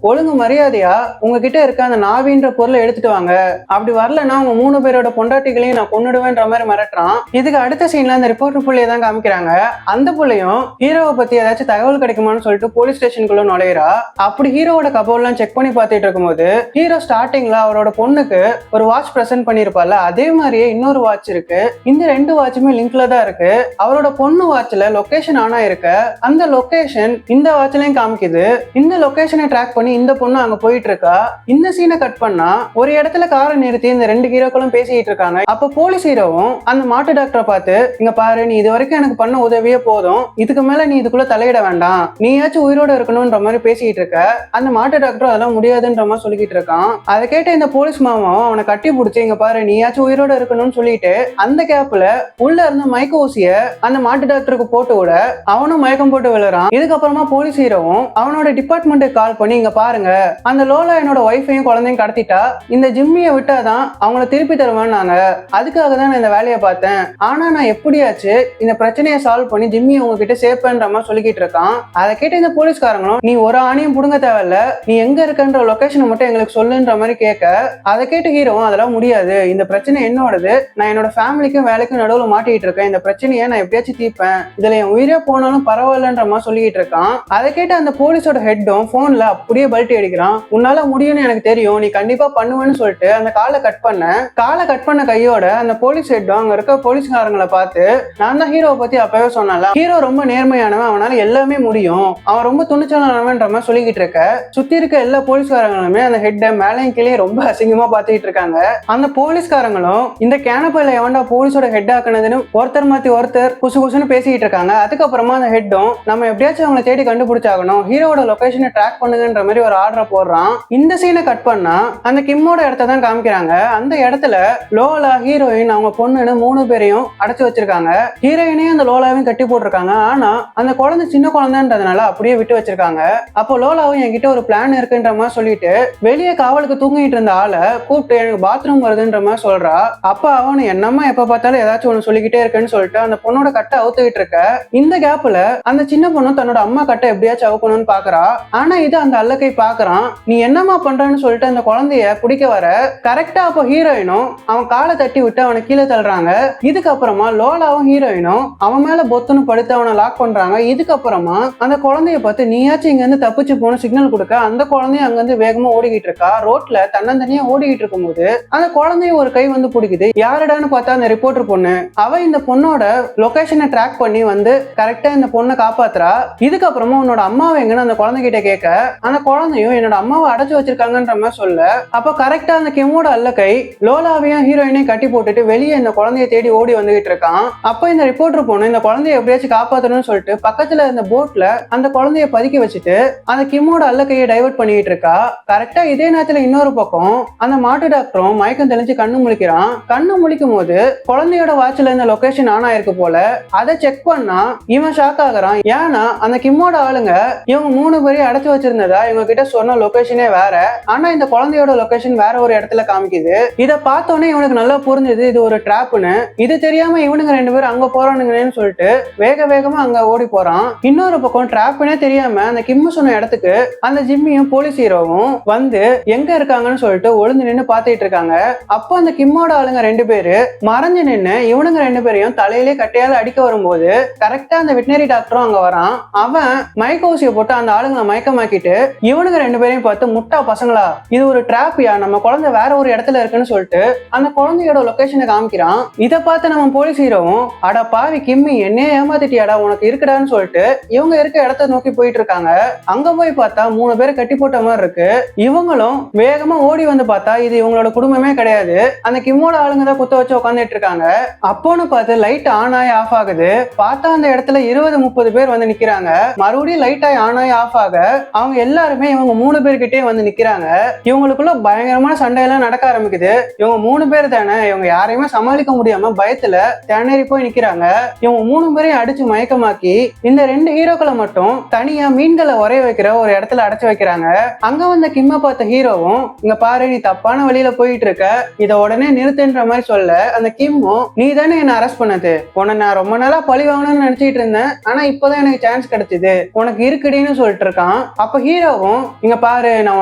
ஒழுங்கு மரியாதையா உங்ககிட்ட இருக்க அந்த நாவின்ற பொருளை எடுத்துட்டு வாங்க, அப்படி வரலன்னா உங்க 3 பேரோட பொண்டாட்டிகளையும் நான் கொன்னுடுவேன்ற மாதிரி மிரட்டுறான். இதுக்கு அடுத்த சீன்ல அந்த ரிப்போர்ட்டர் புள்ளைய தான் காமிக்கிறாங்க. அந்த புள்ளையும் ஹீரோவை பத்தி ஏதாச்சும் தகவல் கிடைக்குமான்னு சொல்லிட்டு போலீஸ் ஸ்டேஷனுக்குள்ள நுழையிறா. அப்படி ஹீரோவோட கபோர்லாம் செக் பண்ணி பார்த்துட்டு இருக்கும்போது ஹீரோ ஸ்டார்டிங்ல அவரோட பொண்ணுக்கு ஒரு வாட்ச் பிரசன்ட் பண்ணிருப்பால, அதே மாதிரியே இன்னொரு வாட்ச் இருக்கு. இந்த 2 வாட்சுமே லிங்க்ல தான் இருக்கு. அவரோட பொண்ணு வாட்ச்ல லொகேஷன் ஆனா இருக்க, அந்த லொகேஷன் இந்த வாட்ச்லயும் காமிக்குது. இந்த லொகேஷனை ட்ராக் பண்ணி இந்த பொண்ணு அங்க போயிட்டு இருக்கா. இந்த சீனை கட் பண்ணா ஒரு இடத்துல காரை நிறுத்தி இந்த 2 ஹீரோக்களும் பேசிட்டு இருக்காங்க. அப்ப போலீஸ் ஹீரோவும் அந்த மாட்டு டாக்டரை பார்த்து இங்க பாரு, நீ இது வரைக்கும் எனக்கு பண்ண உதவியே போதும், இதுக்கு மேல நீ இதுக்குள்ள தலையிட வேண்டாம், நீயாச்சும் உயிரோட இருக்கணும்ன்ற மாதிரி பேசிட்டு இருக்க. அந்த மாட்டு டாக்டரும் அதெல்லாம் முடியாதுன்ற மாதிரி சொல்லிக்கிட்டு இருக்கான். அதை கேட்ட இந்த போலீஸ் மாமா கோவமாவும் அவனை கட்டி பிடிச்சி இங்க பாரு நீயாச்சும் உயிரோட இருக்கணும்னு சொல்லிட்டு அந்த கேப்ல உள்ள இருந்த மயக்க ஊசிய அந்த மாட்டு டாக்டருக்கு போட்டு விட அவனும் மயக்கம் போட்டு விழுறான். இதுக்கப்புறமா போலீஸ் ஹீரோவும் அவனோட டிபார்ட்மெண்ட்டுக்கு கால் பண்ணி இங்க பாருங்க அந்த லோலா என்னோட ஒய்ஃபையும் குழந்தையும் கடத்திட்டா, இந்த ஜிம்மியை விட்டாதான் அவங்கள திருப்பி தருவேன்னாங்க. அதுக்காக தான் நான் இந்த வேலையை பார்த்தேன். ஆனா நான் எப்படியாச்சு இந்த பிரச்சனையை சால்வ் பண்ணி ஜிம்மியை உங்ககிட்ட சேர்ப்பேன்ற மாதிரி சொல்லிக்கிட்டு இருக்கான். அதை கேட்ட இந்த போலீஸ்காரங்களும் நீ ஒரு ஆணையும் புடுங்க தேவையில்ல, நீ எங்க இருக்கன்ற லொகேஷனை மட்டும் எங்களுக்கு சொல்லுன்ற மாதிரி கேட்க அதை கேட்டு ஹீரோவும் அதெல்லாம் முடியாது, இந்த பிரச்சனை என்னோடது, நான் என்னோட ஃபேமிலிக்கும் வேலைக்கும் நடுவில் மாட்டிக்கிட்டு இருக்கேன், இந்த பிரச்சனையை நான் எப்படியாச்சும் தீர்ப்பேன், இதுல என் உயிரே போனாலும் பரவாயில்லன்ற மாதிரி சொல்லிட்டு இருக்கான். அதை கேட்டு அந்த போலீஸோட ஹெட்டும் போன்ல அப்படியே பல்ட்டி அடிக்கிறான். உன்னால முடியும்னு எனக்கு தெரியும், நீ கண்டிப்பா பண்ணுவேன்னு சொல்லிட்டு அந்த காலை கட் பண்ண கையோட அந்த போலீஸ் ஹெட்டும் அங்க இருக்க போலீஸ்காரங்களை பார்த்து நான் தான் ஹீரோவை பத்தி அப்பவே சொன்னால, ஹீரோ ரொம்ப நேர்மையானவன், அவனால எல்லாமே முடியும், அவன் ரொம்ப துணிச்சலானவன்ற மாதிரி சொல்லிக்கிட்டு இருக்க சுத்தி இருக்க எல்லா போலீஸ்காரங்களுமே அந்த ஹெட்டை மேலையும் கீழே ரொம்ப அசிங்கமா பார்த்துக்கிட்டு இருக்காங்க. அந்த போலீஸ்காரங்களும் இந்த கேனப்பையில எவன்டா போலீஸோட ஹெட் ஆக்குனதுன்னு ஒருத்தர் மாத்தி ஒருத்தர் குசு குசுன்னு பேசிக்கிட்டு இருக்காங்க. அதுக்கப்புறமா அந்த ஹெட்டும் நம்ம எப்படியாச்சும் அவங்களை தேடி கண்டுபிடிச்சாகணும், ஹீரோட லொகேஷனை ட்ராக் பண்ணுங்கன்ற மாதிரி ஒரு ஆர்டரை போடுறான். இந்த சீனை கட் பண்ணா அந்த கிம்மோட இடத்த தான் காமிக்கிறாங்க. அந்த இடத்துல லோலா, ஹீரோயின், அவங்க பொண்ணுன்னு 3 பேரையும் அடைச்சு வச்சிருக்காங்க. ஹீரோயினையும் அந்த லோலாவையும் கட்டி போட்டிருக்காங்க. ஆனா அந்த குழந்தை சின்ன குழந்தைன்றதுனால அப்படியே விட்டு வச்சிருக்காங்க. அப்போ லோலாவும் என்கிட்ட ஒரு பிளான் இருக்குன்ற மாதிரி சொல்லிட்டு வெளியே காவலுக்கு தூங்கிட்டு இருந்த ஆளை கூப்பிட்டு எனக்கு பாத்ரூம் வருதுன்ற மாதிரி சொல்றா. அப்ப அவனு என்னம்மா எப்ப பார்த்தாலும் ஏதாச்சும் ஒண்ணு சொல்லிக்கிட்டே இருக்குன்னு சொல்லிட்டு அந்த பொண்ணோட கட்டை அவுத்துக்கிட்டு இருக்க. இந்த கேப்ல அந்த சின்ன பொண்ணு தன்னோட அம்மா கட்டை எப்படியாச்சும் அவுக்கணும்னு பாக்குறா. ஆனா இது அந்த அல்லக்கை பாக்குறான். நீ என்னம்மா பண்றன்னு சொல்லிட்டு அந்த குழந்தைய பிடிக்க வர கரெக்டா அப்போ ஹீரோயினும் அவன் காலை தட்டி விட்டு அவனை கீழே தள்ளுறாங்க. இதுக்கப்புறமா லோலாவும் ஹீரோயினும் அவன் மேல பொத்துன்னு படுத்து அவனை லாக் பண்றாங்க. இதுக்கப்புறமா அந்த குழந்தைய பார்த்து நீயாச்சும் இங்க இருந்து தப்பிச்சு போன சிக்னல் கொடுக்க அந்த குழந்தைய அங்க இருந்து வேகமா ஓடிக்கிட்டு இருக்கா. ரோட்ல தன்னந்தனியா ஓடிக்கிட்டு இருக்கும் போது அந்த குழந்தைய ஒரு கை வந்து பிடிக்குது. யாருடான்னு பார்த்தா அந்த ரிப்போர்ட்டர் பொண்ணு. அவ இந்த பொண்ணோட லொகேஷனை ட்ராக் பண்ணி வந்து கரெக்டா இந்த பொண்ணை காப்பாத்துறா. இதுக்கப்புறமா உன்னோட அம்மாவை எங்கன்னு அந்த குழந்தைகிட்ட கேட்க அந்த குழந்தையும் என்னோட அம்மாவை அடைச்சு வச்சிருக்காங்கன்ற மாதிரி சொல்ல அப்ப கரெக்டா அந்த கிம்மோட அல்லக்கை லோலாவையும் ஹீரோயினையும் கட்டி போட்டுட்டு வெளியே இந்த குழந்தைய தேடி ஓடி வந்துகிட்டு இருக்கான். அப்ப இந்த ரிப்போர்ட்டர் பொண்ணு இந்த குழந்தைய எப்படியாச்சும் காப்பாத்தணும்னு சொல்லிட்டு பக்கத்துல இருந்த போட்ல அந்த குழந்தைய பதுக்கி வச்சுட்டு அந்த கிம்மோட அல்லக்கையை டைவர்ட் பண்ணிட்டு இருக்கா. கரெக்டா இதே நேரத்துல இன்னொரு பக்கம் அந்த மாட்டு டாக்டரும் மயக்கம் தெளிஞ்சு கண்ணு முழிக்கிறான். கண்ணு முழிக்கும் போது குழந்தையோட வாட்ச்ல இருந்த லொகேஷன் ஆன் ஆயிருக்கு போல. அதை செக் பண்ணா இவன் ஷாக் ஆகுறான். ஏன்னா அந்த கிம்மோட ஆளுங்க இவங்க 3 பேரையும் அடைச்சு வச்சிருந்ததா இவங்க கிட்ட சொன்ன லொகேஷனே வேற. ஆனா இந்த குழந்தையோட லொகேஷன் வேற ஒரு இடத்துல காமிக்குது. இதை பார்த்தோன்னே இவனுக்கு நல்லா புரிஞ்சது இது ஒரு ட்ராப்னு. இது தெரியாம இவனுங்க 2 பேரும் அங்க போறானுங்கன்னு சொல்லிட்டு வேகமா அங்க ஓடி போறான். இன்னொரு பக்கம் ட்ராப்னே தெரியாம அந்த கிம்மு சொன்ன இடத்துக்கு அந்த ஜிம்மியும் போலீஸ் ஹீரோவும் வந்து எங்க இருக்காங்கன்னு சொல்லிட்டு ஒளிஞ்சு நின்று பாத்துட்டு இருக்காங்க. அப்போ அந்த கிம்மோட ஆளுங்க 2 பேரு மறைஞ்சு நின்று இவனுங்க 2 பேரையும் தலையிலே கட்டையால அடிக்க வரும்போது கரெக்டா அந்த வெட்டினரி டாக்டரும் அங்க வரான். அவன் மயக்க ஊசியை போட்டு அந்த ஆளுங்களை மயக்கமாக்கிட்டு இவனுங்க 2 பேரையும் பார்த்து முட்டா பசங்களா இது ஒரு டிராப்பியா, நம்ம குழந்தை வேற ஒரு இடத்துல இருக்குன்னு சொல்லிட்டு அந்த குழந்தையோட லொகேஷனை காமிக்கிறான். இதை பார்த்து நம்ம போலீஸ் ஹீரோவும் அட பாவி கிம்மி என்னையே ஏமாத்திட்டியாடா உனக்கு இருக்குடான்னு சொல்லிட்டு இவங்க இருக்க இடத்த நோக்கி போயிட்டு இருக்காங்க. அங்க போய் பார்த்தா 3 பேரை கட்டி போட்ட மாதிரி இருக்கு. இவங்களும் வேகமா ஓடி வந்து பார்த்தா இது இவங்களோட குடும்பமே கிடையாது, அந்த கிம்மோட ஆளுங்க தான் குத்த வச்சு உட்காந்துட்டு இருக்காங்க. அப்போன்னு பார்த்து லைட் ஆன் ஆகி ஆஃப் ஆகுது. பார்த்தா அந்த இடத்துல 20-30 பேர் வந்து நிக்கிறாங்க. மறுபடியும் லைட் ஆகி ஆன் ஆகி ஆஃப் ஆக அவங்க எல்லாருமே இவங்க 3 பேர்கிட்டே வந்து நிக்கிறாங்க. இவங்களுக்குள்ள பயங்கரமான சண்டையெல்லாம் நடக்க ஆரம்பிக்குது. இவங்க 3 பேர் தானே, இவங்க யாரையுமே சமாளிக்க முடியாம பயத்துல திணறி போய் நிக்கிறாங்க. இவங்க 3 பேரையும் அடிச்சு மயக்கமாக்கி இந்த 2 ஹீரோக்களை மட்டும் தனியா மீன்களை உரைய வைக்கிற ஒரு இடத்துல அடைச்சு வைக்கிறாங்க. அங்க வந்த கிம்ம பார்த்த ஹீரோவும் இங்க பாரு நீ தப்பான வழியில போயிட்டு இருக்க, இத உடனே நிறுத்துன்ற மாதிரி சொல்ல அந்த கிம்மும் நீ தானே என்ன அரெஸ்ட் பண்ணது, உன்னை நான் ரொம்ப நாளா பழி வாங்கணும்னு நினைச்சிட்டு இருந்தேன், ஆனா இப்பதான் எனக்கு சான்ஸ் கிடைச்சது, உனக்கு இருக்குடின்னு சொல்லிட்டு இருக்கான். அப்ப ஹீரோவும் இங்க பாரு நான்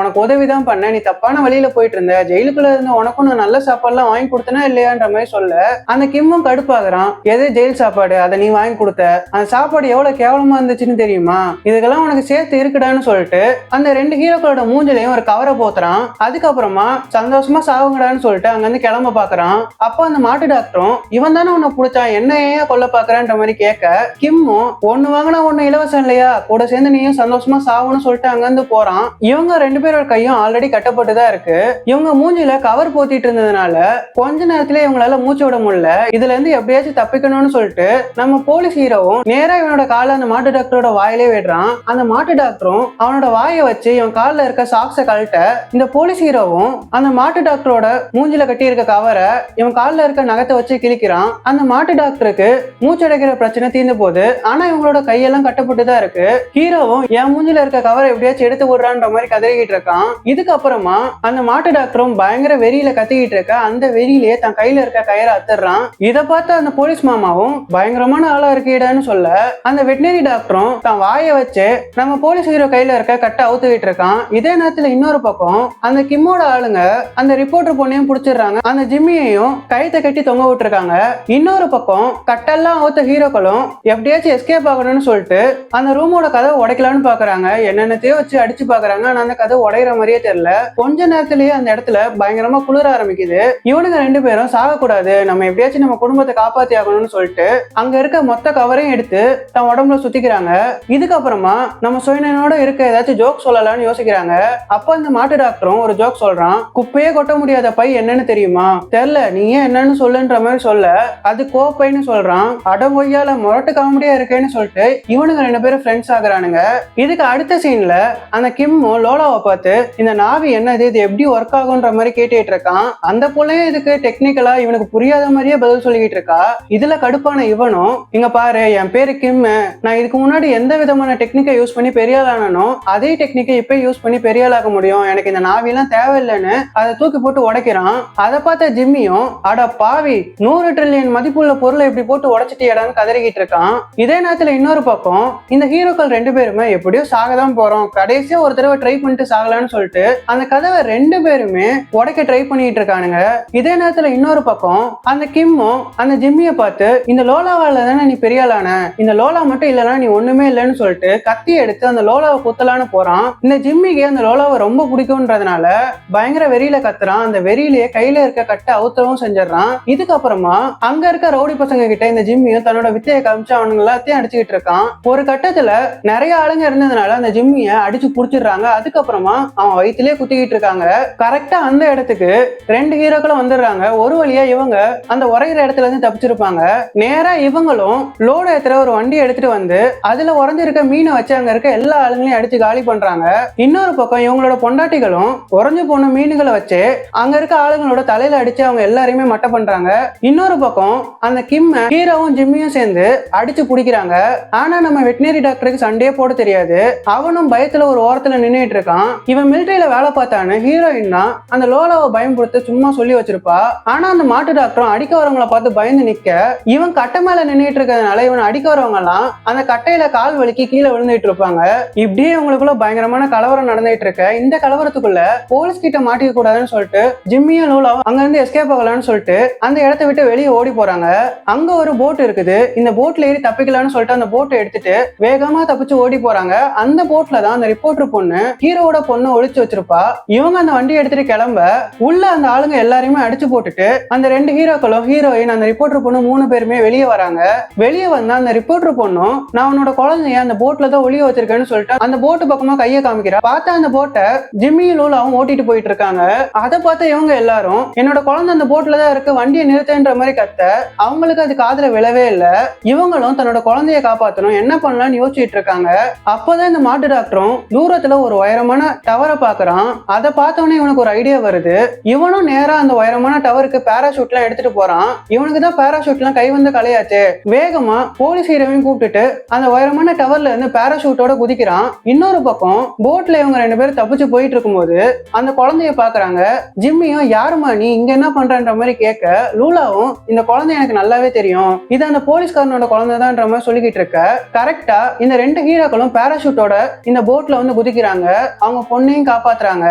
உனக்கு உதவிதான் பண்ணேன், நீ தப்பான வழியில போயிட்டு இருந்த, ஜெயிலுக்குள்ள இருந்த உனக்கும் நான் நல்ல சாப்பாடுலாம் வாங்கி கொடுத்தனா இல்லையான்ற மாதிரி சொல்ல அந்த கிம்மும் கடுப்பாகிறான். எது ஜெயில் சாப்பாடு, அதை நீ வாங்கி கொடுத்த, அந்த சாப்பாடு எவ்வளவு கேவலமா இருந்துச்சுன்னு தெரியுமா, இதுக்கெல்லாம் உனக்கு சேர்த்து இருக்குடான்னு சொல்லிட்டு அந்த 2 ஹீரோக்களோட மூஞ்சிலையும் ஒரு கவரை போத்துறான். அதுக்கப்புறமா சந்தோஷமா சாவுங்கடான்னு சொல்லிட்டு அங்க இருந்து கிளம்ப பாக்குறான். அப்ப அந்த மாட்டு டாக்டரும் இவன் தானே உன்னை பிடிச்சான், என்ன ஏன் கொல்ல பாக்குறான்ற மாதிரி கேட்க கிம்மும் ஒண்ணு வாங்கினா ஒண்ணு இலவசம் இல்லையா, கூட சேர்ந்து நீயும் சந்தோஷமா சாவுன்னு சொல்லிட்டு அங்க இருந்து போறான். இவங்க 2 பேரோட கையும் ஆல்ரெடி கட்டப்பட்டுதான் இருக்கு. இவங்க மூஞ்சில கவர் போத்திட்டு இருந்ததுனால கொஞ்ச நேரத்துல இவங்களால மூச்சு விட முடியல. இதுல இருந்து எப்படியாச்சும் தப்பிக்கணும்னு சொல்லிட்டு நம்ம போலீஸ் ஹீரோவும் நேரா இவனோட காலை அந்த மாட்டு டாக்டரோட வாயிலே விடுறான். அந்த மாட்டு டாக்டரும் அவனோட வாயை வச்சு இவன் காலில் இருக்க சாக்ஸை கழட்ட இந்த போலீஸ் ஹீரோவும் அந்த மாட்டு டாக்டரோட மூஞ்சில கட்டி இருக்க கவரை இவன் காலில் இருக்க நகத்தை வச்சு கிழிக்கிறான். அந்த மாட்டு டாக்டருக்கு மூச்சடைக்கிற பிரச்சனை தீர்ந்து போகுது. ஆனா இவங்களோட கையெல்லாம் கட்டப்பட்டுதான் இருக்கு. ஹீரோவும் என் மூஞ்சில இருக்க கவரை எப்படியாச்சும் எடுத்து விடுறான்ற மாதிரி கதறிக்கிட்டு இருக்கான். இதுக்கப்புறமா அந்த மாட்டு டாக்டரும் பயங்கர வெறியில கத்திக்கிட்டு இருக்க அந்த வெறியிலேயே தன் கையில இருக்க கயிறை அத்துறான். இதை பார்த்து அந்த போலீஸ் மாமாவும் பயங்கரமான ஆளா இருக்கீடான்னு சொல்ல அந்த வெட்டினரி டாக்டரும் தன் வாயை வச்சு நம்ம போலீஸ் ஹீரோ கையில இருக்க கட்டை அவுத்துக்கிட்டு இருக்கான். இதே நேரத்துல இன்னொரு பக்கம் அந்த கிம்மோட ஆளுங்க அந்த ரிப்போர்ட்டர் பொண்ணையும் புடிச்சிடுறாங்க. அந்த ஜிம்மியையும் கயித்தை கட்டி தொங்க விட்டுருக்காங்க. இன்னொரு பக்கம் கட்டெல்லாம் அவுத்த ஹீரோக்களும் எப்படியாச்சும் எஸ்கேப் ஆகணும்னு சொல்லிட்டு அந்த ரூமோட கதவை உடைக்கலான்னு பாக்குறாங்க. என்னென்னத்தையோ வச்சு அடிச்சு பாக்குறாங்க. ஆனா அந்த கதை உடையிற மாதிரியே தெரியல. கொஞ்ச நேரத்திலேயே அந்த இடத்துல பயங்கரமா குளிர ஆரம்பிக்குது. இவனுங்க ரெண்டு பேரும் சாகக்கூடாது, நம்ம எப்படியாச்சும் நம்ம குடும்பத்தை காப்பாத்தி ஆகணும்னு சொல்லிட்டு அங்க இருக்க மொத்த கவரையும் எடுத்து தன் உடம்புல சுத்திக்கிறாங்க. இதுக்கப்புறமா நம்ம சுயநலனோட இருக்க ஏதாச்சும் ஜோக் சொல்லலாம்னு யோசிக்கிறாங்க. அப்ப அந்த மாட்டு டாக்டரும் ஒரு ஜோக் சொல்றான். குப்பையே கொட்ட முடியாத பை என்னன்னு தெரியுமா? தெரியல, நீ ஏன் என்னன்னு சொல்லுன்ற மாதிரி சொல்ல அது கோப்பைன்னு சொல்றான். அடங்கொய்யால முரட்டு காமெடியா இருக்கேன்னு சொல்லிட்டு இவனுங்க ரெண்டு பேரும் ஃப்ரெண்ட்ஸ் ஆகுறானுங்க. இதுக்கு அடுத்த சீன்ல அந்த கிம்மும் லோலாவை பார்த்து இந்த நாவி என்னது, இது எப்படி ஒர்க் ஆகுன்ற மாதிரி கேட்டுட்டு இருக்கான். அந்த புள்ளையும் இதுக்கு டெக்னிக்கலா இவனுக்கு புரியாத மாதிரியே பதில் சொல்லிக்கிட்டு இருக்கா. இதுல கடுப்பான இவனும் இங்க பாரு, என் பேரு கிம், நான் இதுக்கு முன்னாடி எந்த விதமான டெக்னிக்கை யூஸ் பண்ணி பெரிய ஆளானோ அதே டெக்னிக்கை இப்ப யூஸ் பண்ணி பெரிய ஆளாக முடியும், எனக்கு இந்த நாவிலாம் தேவையில்லைன்னு அதை தூக்கி போட்டு உடைக்கிறான். அதை பார்த்த ஜிம்மியும் அட பாவி, 100 ட்ரில்லியன் மதிப்புள்ள பொருளை இப்படி போட்டு உடைச்சிட்டியடான்னு கதறிக்கிட்டு இருக்கான். இதே நேரத்துல இன்னொரு பக்கம் இந்த ஹீரோக்கள் ரெண்டு பேருமே எப்படியோ சாகதான் போறோம், கடைசியா ஒரு தடவை ட்ரை பண்ணிட்டு சாகலான்னு சொல்லிட்டு அந்த கதவை ரெண்டு பேருமே உடைக்க ட்ரை பண்ணிட்டு இருக்கானுங்க. இதே நேரத்துல இன்னொரு பக்கம் அந்த கிம்மும் அந்த ஜிம்மியை பார்த்து இந்த லோலாவால தானே நீ பெரிய ஆளான, இந்த லோலா மட்டும் இல்லைன்னா நீ ஒண்ணுமே இல்லைன்னு சொல்லிட்டு கத்தி எடுத்து அந்த லோலாவை குத்தலான்னு போறான். இந்த ஜிம்மிக்கு அந்த லோலாவை ரொம்ப பிடிக்கும்ன்றதுனால பயங்கர வெறியில கத்துறான். அந்த வெறியிலேயே கையில இருக்க கட்டை அவுத்தவும் செஞ்சிடறான். இதுக்கப்புறமா அங்க இருக்க ரவுடி பசங்க கிட்ட இந்த ஜிம்மியும் தன்னோட வித்தையை காமிச்சு அவனுங்க எல்லாத்தையும் அடிச்சுக்கிட்டு இருக்கான். ஒரு கட்டத்துல நிறைய ஆளுங்க இருந்ததுனால அந்த ஜிம்மிய அடிச்சு புடிச்சிடுறாங்க. அதுக்கப்புறமா அவன் வயிற்றுலயே குத்திக்கிட்டு இருக்காங்க. கரெக்டா அந்த இடத்துக்கு ரெண்டு ஹீரோக்களும் வந்துடுறாங்க. ஒரு வழியா இவங்க அந்த உரைகிற இடத்துல இருந்து தப்பிச்சிருப்பாங்க. நேரா இவங்களும் லோடு ஏத்துற ஒரு வண்டி எடுத்துட்டு வந்து அதுல உறைஞ்சு இருக்க மீனை வச்சு அங்க இருக்க எல்லா ஆளுங்களையும் அடிச்சு காலி பண்றாங்க. இன்னொரு பக்கம் இவங்களோட பொண்டாட்டிகளும் உறைஞ்சு போன மீன்களை வச்சு அங்க இருக்க ஆளுங்களோட தலையில அடிச்சு அவங்க எல்லாரையுமே மட்டை பண்றாங்க. இன்னொரு பக்கம் அந்த கிம் ஹீரோவும் ஜிம்மியும் சேர்ந்து அடிச்சு பிடிக்கிறாங்க. ஆனா நம்ம வெட்டினரி டாக்டருக்கு சண்டையே போட தெரியாது. அவனும் பயத்துல ஒரு ஓரத்துல நின்றுட்டு இருக்கான். இவன் மிலிட்டரியில வேலை பார்த்தான்னு ஹீரோயின் தான் அந்த லோலாவை பயன்படுத்த சும்மா சொல்லி வச்சிருப்பா. ஆனா அந்த மாட்டு டாக்டரும் அடிக்க வரவங்களை பார்த்து பயந்து நிக்க இவன் கட்டை மேல நின்றுட்டு இருக்கிறதுனால இவன் அடிக்க வரவங்க எல்லாம் அந்த கட்டையில கால் வலிக்கு கீழே விழுந்துட்டு இருப்பாங்க. இப்படியே இவங்களுக்குள்ள பயங்கரமான கலவரம் நடந்துட்டு இருக்க இந்த கலவரத்துக்குள்ள போலீஸ் கிட்ட மாட்டிக்க கூடாதுன்னு சொல்லிட்டு ஜிம்மியும் லோலாவும் அங்க இருந்து எஸ்கேப் ஆகலாம்னு சொல்லிட்டு அந்த இடத்த விட்டு வெளியே ஓடி போறாங்க. அங்க ஒரு போட் இருக்குது. இந்த போட்ல ஏறி தப்பிக்கலாம்னு சொல்லிட்டு அந்த போட்டை எடுத்துட்டு வேகமா தப்பிச்சு ஓடி போறாங்க. அந்த போட்ல தான் அந்த ரிப்போர்ட்டர் பொண்ணு ஹீரோவோட பொண்ணு ஒளிச்சு வச்சிருப்பா. இவங்க அந்த வண்டியை எடுத்துட்டு கிளம்ப உள்ள அந்த ஆளுங்க எல்லாரையுமே அடிச்சு போட்டுட்டு அந்த ரெண்டு ஹீரோக்களும் ஹீரோயின் அந்த ரிப்போர்ட்டர் பொண்ணு 3 பேருமே வெளியே வராங்க. வெளியே வந்தா அந்த ரிப்போர்ட்டர் பொண்ணும் நான் உன்னோட குழந்தைய அந்த போட்ல தான் ஒளிய வச்சிருக்கேன்னு சொல்லிட்டு அந்த போட்டு பக்கமா கையை காமிக்கிறா. பார்த்தா அந்த போட்டை ஜிம்மியும் லோலாவும் ஓட்டிட்டு போயிட்டு இருக்காங்க. அதை பார்த்து இவங்க எல்லாரும் என்னோட குழந்தை அந்த போட்ல தான் இருக்கு, வண்டியை நிறுத்துன்ற மாதிரி கத்த அவங்களுக்கு அது காதுல விழவே இல்லை. இவங்களும் தன்னோட குழந்தைய காப்பாற்றணும், என்ன பண்ணலாம்னு யோசிச்சுட்டு இருக்காங்க. அப்பதான் இந்த மாட்டு டாக்டரும் தூரத்துல ஒரு உயரமான டவரை பாக்குறான். அதை பார்த்தோன்னே இவனுக்கு ஒரு ஐடியா வருது. இவனும் நேரா அந்த உயரமான டவருக்கு பேராஷூட் எல்லாம் எடுத்துட்டு போறான். இவனுக்கு தான் பேராஷூட் எல்லாம் கை வந்த கலையாச்சு. வேகமா போலீஸ் ஹீரோவையும் கூப்பிட்டுட்டு அந்த உயரமான டவர்ல இருந்து பேராஷூட்டோட குதிக்கிறான். இன்னொரு பக்கம் போட்ல இவங்க ரெண்டு பேரும் தப்பிச்சு போயிட்டு இருக்கும்போது அந்த குழந்தைய பாக்குறாங்க. ஜிம்மியும் யாருமா நீ இங்க என்ன பண்றன்ற மாதிரி கேட்க லூலாவும் இந்த குழந்தை எனக்கு நல்லாவே தெரியும், இது அந்த போலீஸ்காரனோட குழந்தைதான்ற மாதிரி சொல்லிக்கிட்டு இருக்க கரெக்டா இந்த ரெண்டு ஹீரோக்களும் பேராஷூட்டோட இந்த போட்ல வந்து குதிக்கிறாங்க. அவங்க பொண்ணையும் காப்பாத்துறாங்க.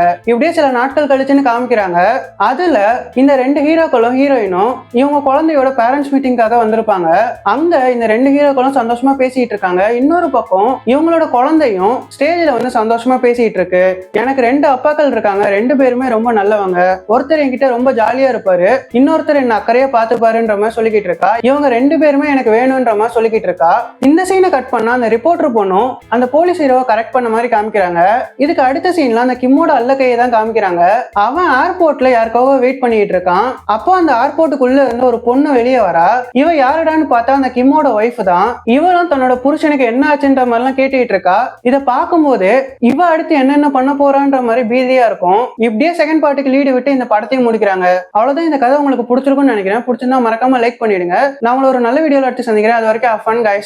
இப்படியே சில நாட்கள் கழிச்சுன்னு காமிக்கிறாங்க. அதுல இந்த ரெண்டு ஹீரோக்களும் ஹீரோயினும் இவங்க குழந்தையோட பேரண்ட்ஸ் மீட்டிங்காக வந்திருப்பாங்க. அங்க இந்த ரெண்டு ஹீரோக்களும் சந்தோஷமா பேசிட்டு இருக்காங்க. இன்னொரு பக்கம் இவங்களோட குழந்தையும் ஸ்டேஜ்ல வந்து சந்தோஷமா பேசிட்டு இருக்கு. எனக்கு 2 அப்பாக்கள் இருக்காங்க, 2 பேருமே ரொம்ப நல்லவங்க, ஒருத்தர் என்கிட்ட ரொம்ப ஜாலியா இருப்பாரு, இன்னொருத்தர் என்ன அக்கறையா பாத்துப்பாருன்ற மாதிரி சொல்லிக்கிட்டு இருக்கா. இவங்க 2 பேருமே எனக்கு வேணும்ன்ற மாதிரி சொல்லிக்கிட்டு இருக்கா. இந்த சீனை கட் பண்ணா அந்த ரிப்போர்ட்டர் பொண்ணும் அந்த போலீஸ் ஹீரோவை கரெக்ட் பண்ண மாதிரி காமிக்கிறாங்க. இதுக்கு அடுத்த சீன்ல அந்த கிம்மோட அல்லக்கையை தான் காமிக்கிறாங்க. அவன் ஏர்போர்ட்ல யாருக்காக வெயிட் பண்ணிட்டு இருக்கான். அப்போ அந்த ஏர்போர்ட்டுக்குள்ள இருந்து ஒரு பொண்ணு வெளியே வரா. இவ யாருடான்னு பார்த்தா அந்த கிம்மோட ஒய்ஃப் தான். இவளும் தன்னோட புருஷனுக்கு என்ன ஆச்சுன்ற மாதிரி எல்லாம் கேட்டுட்டு இருக்கா. இதை பார்க்கும்போது இவ அடுத்து என்னென்ன பண்ண போறான்ற மாதிரி பீதியா இருக்கும். இப்படியே செகண்ட் செகண்ட் பார்ட்டுக்கு லீடு விட்டு இந்த படத்தையும் முடிக்கிறாங்க. அவ்வளவுதான், இந்த கதை உங்களுக்கு பிடிச்சிருக்கும்னு நினைக்கிறேன். பிடிச்சிருந்தா மறக்காம லைக் பண்ணிடுங்க. நான் உங்களை ஒரு நல்ல வீடியோல எடுத்து சந்திக்கிறேன். அது வரைக்கும் ஃபன் கைஸ்.